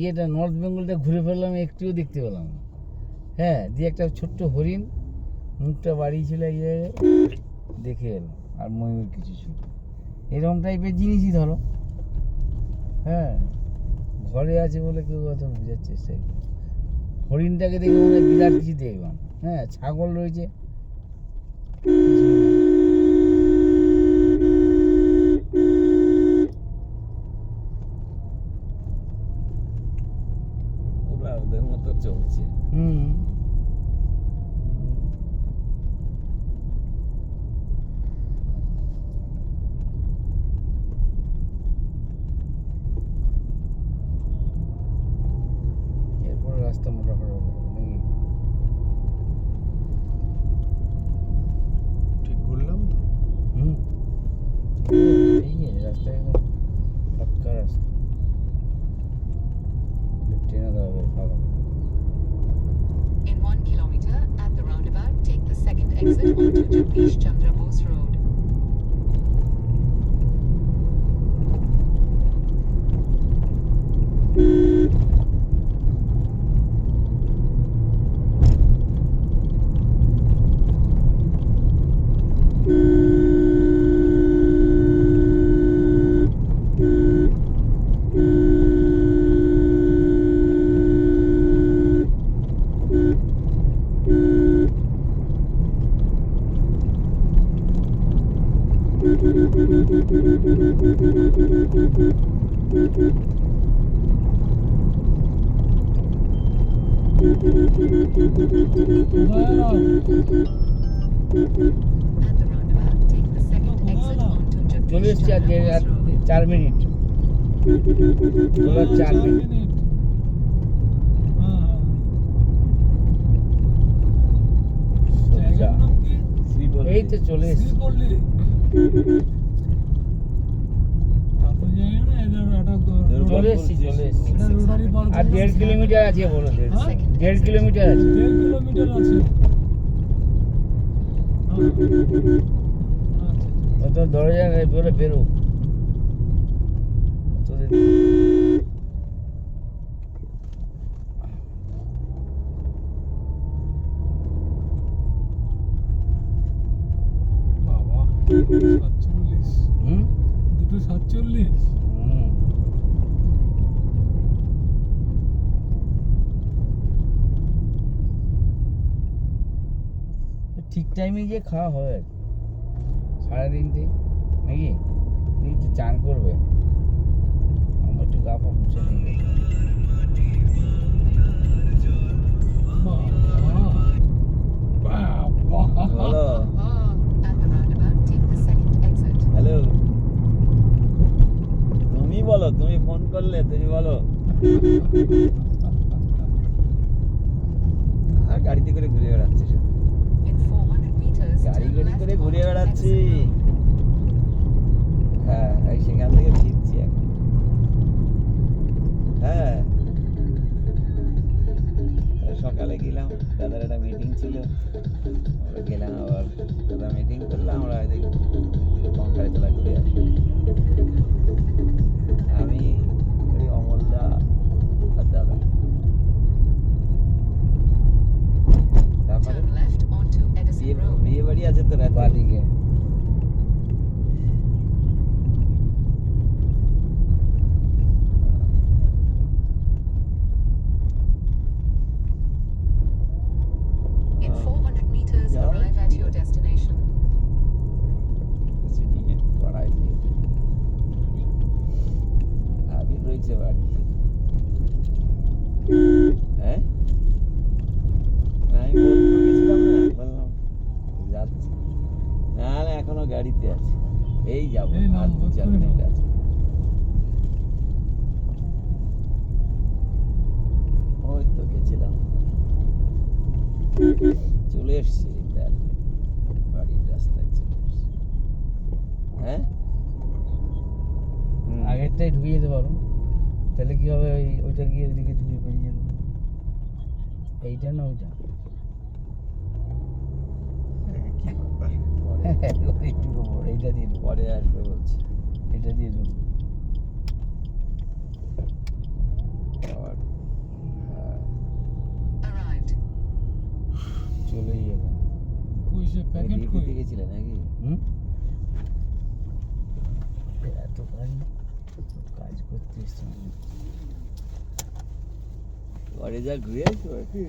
ইয়েটা নর্থ বেঙ্গলটা ঘুরে ফেললাম, একটুও দেখতে পেলাম না। হ্যাঁ, দিয়ে একটা ছোট্ট হরিণ মুখটা বাড়িয়েছিল এই জায়গায়, দেখে এলাম। আর ময়ূর কিছু ছিল, এরকম টাইপের জিনিসই ধরো। হ্যাঁ, ঘরে আছে বলে কেউ অত বোঝার চেষ্টা করে। হরিণটাকে দেখে মনে হয় বিরাট কিছু দেখলাম। হ্যাঁ, ছাগল রয়েছে, ওরা ওদের মতো চলছে। হুম, এরপর রাস্তা মোটামুটি নাকি ঠিক করলাম তো। হুম, এই রাস্তা একদম পাক্কা রাস্তা, ট্রেনে দাঁড়াবে ফাঁকা। In 1 kilometer, at the roundabout, take the second exit onto Jagdish Chandra Bose Road. At the roundabout, take the second exit onto চলে Jagdish এসছি আর Chandra Bose Road. 4 মিনিট, ওরা 4 মিনিট। সোজা। শ্রীবল্লী। এই তো চলে এসছি। এত জায়গা না এদের একটা চলে এসছি এটা রোটারি পার আর 1.5 কিলোমিটার আছে বলো, হ্যাঁ? 1.5 কিলোমিটার আছে। 1.5 কিলোমিটার আছে। আচ্ছা, ও তো দরজা বলে বেরো তোদের বাবা 47 হুম 247 হুম। ঠিক টাইমে যে খাওয়া হয় সারাদিনটি নাকি? তুই একটু চান করবে, আমার একটু গা পা মুছে নিবে। বলো At the roundabout, take the second exit. Hello, তুমি বলো, তুমি ফোন করলে, তুমি বলো। আর গাড়িতে করে ঘুরে বেড়াচ্ছি শুধু। In 400 meters, গাড়ি turn গাড়ি left করে ঘুরে onto বেড়াচ্ছি। exit. হ্যাঁ, এই সেখান থেকে ফিরছি এখন। হ্যাঁ, ওই সকালে গেলাম, দাদার একটা মিটিং ছিল, আমরা গেলাম, আবার দাদা মিটিং করলাম, আমরা কঙ্কারে তোলা ঘুরে আসি। আমি ওই অমলদা আর দাদা, তারপরে Turn left onto Edison Road. বিয়ে বাড়ি আছে তো রাতে। বাদিকে In 400 meters, Yeah. arrive at your destination. কিছু নিয়ে পড়াই দিয়ে আবির রয়েছে বাড়ি। হ্যাঁ, আমি বলতে গেছিলাম না, বললাম যাচ্ছি, না না এখনো গাড়িতে আছে, এই যাবো এই আর নাম 2-4 বলতে মিনিট নাও। আছে। ওই তো গেছিলাম, চলে এসছি, দেখ বাড়ির রাস্তায় চলে এসছি। হ্যাঁ, আগেরটাই ঢুকে যেতে পারো, তাহলে কি হবে? ওইটা গিয়ে ওইদিকে ঢুকে বেরিয়ে যেতে পারো। এইটা না ওইটা একটু বড়, এইটা দিয়ে ঢুকো, পরে আসবে বলছি। এটা দিয়ে ঢুকো। আবার হ্যাঁ, Arrived. চলেই যাবে। কই সে প্যাকেট কই? ডিউটিতে গেছিলে নাকি? হুম এত কাজ করতে এসছি আমি। পরে যা ঘুরে আসবো নাকি?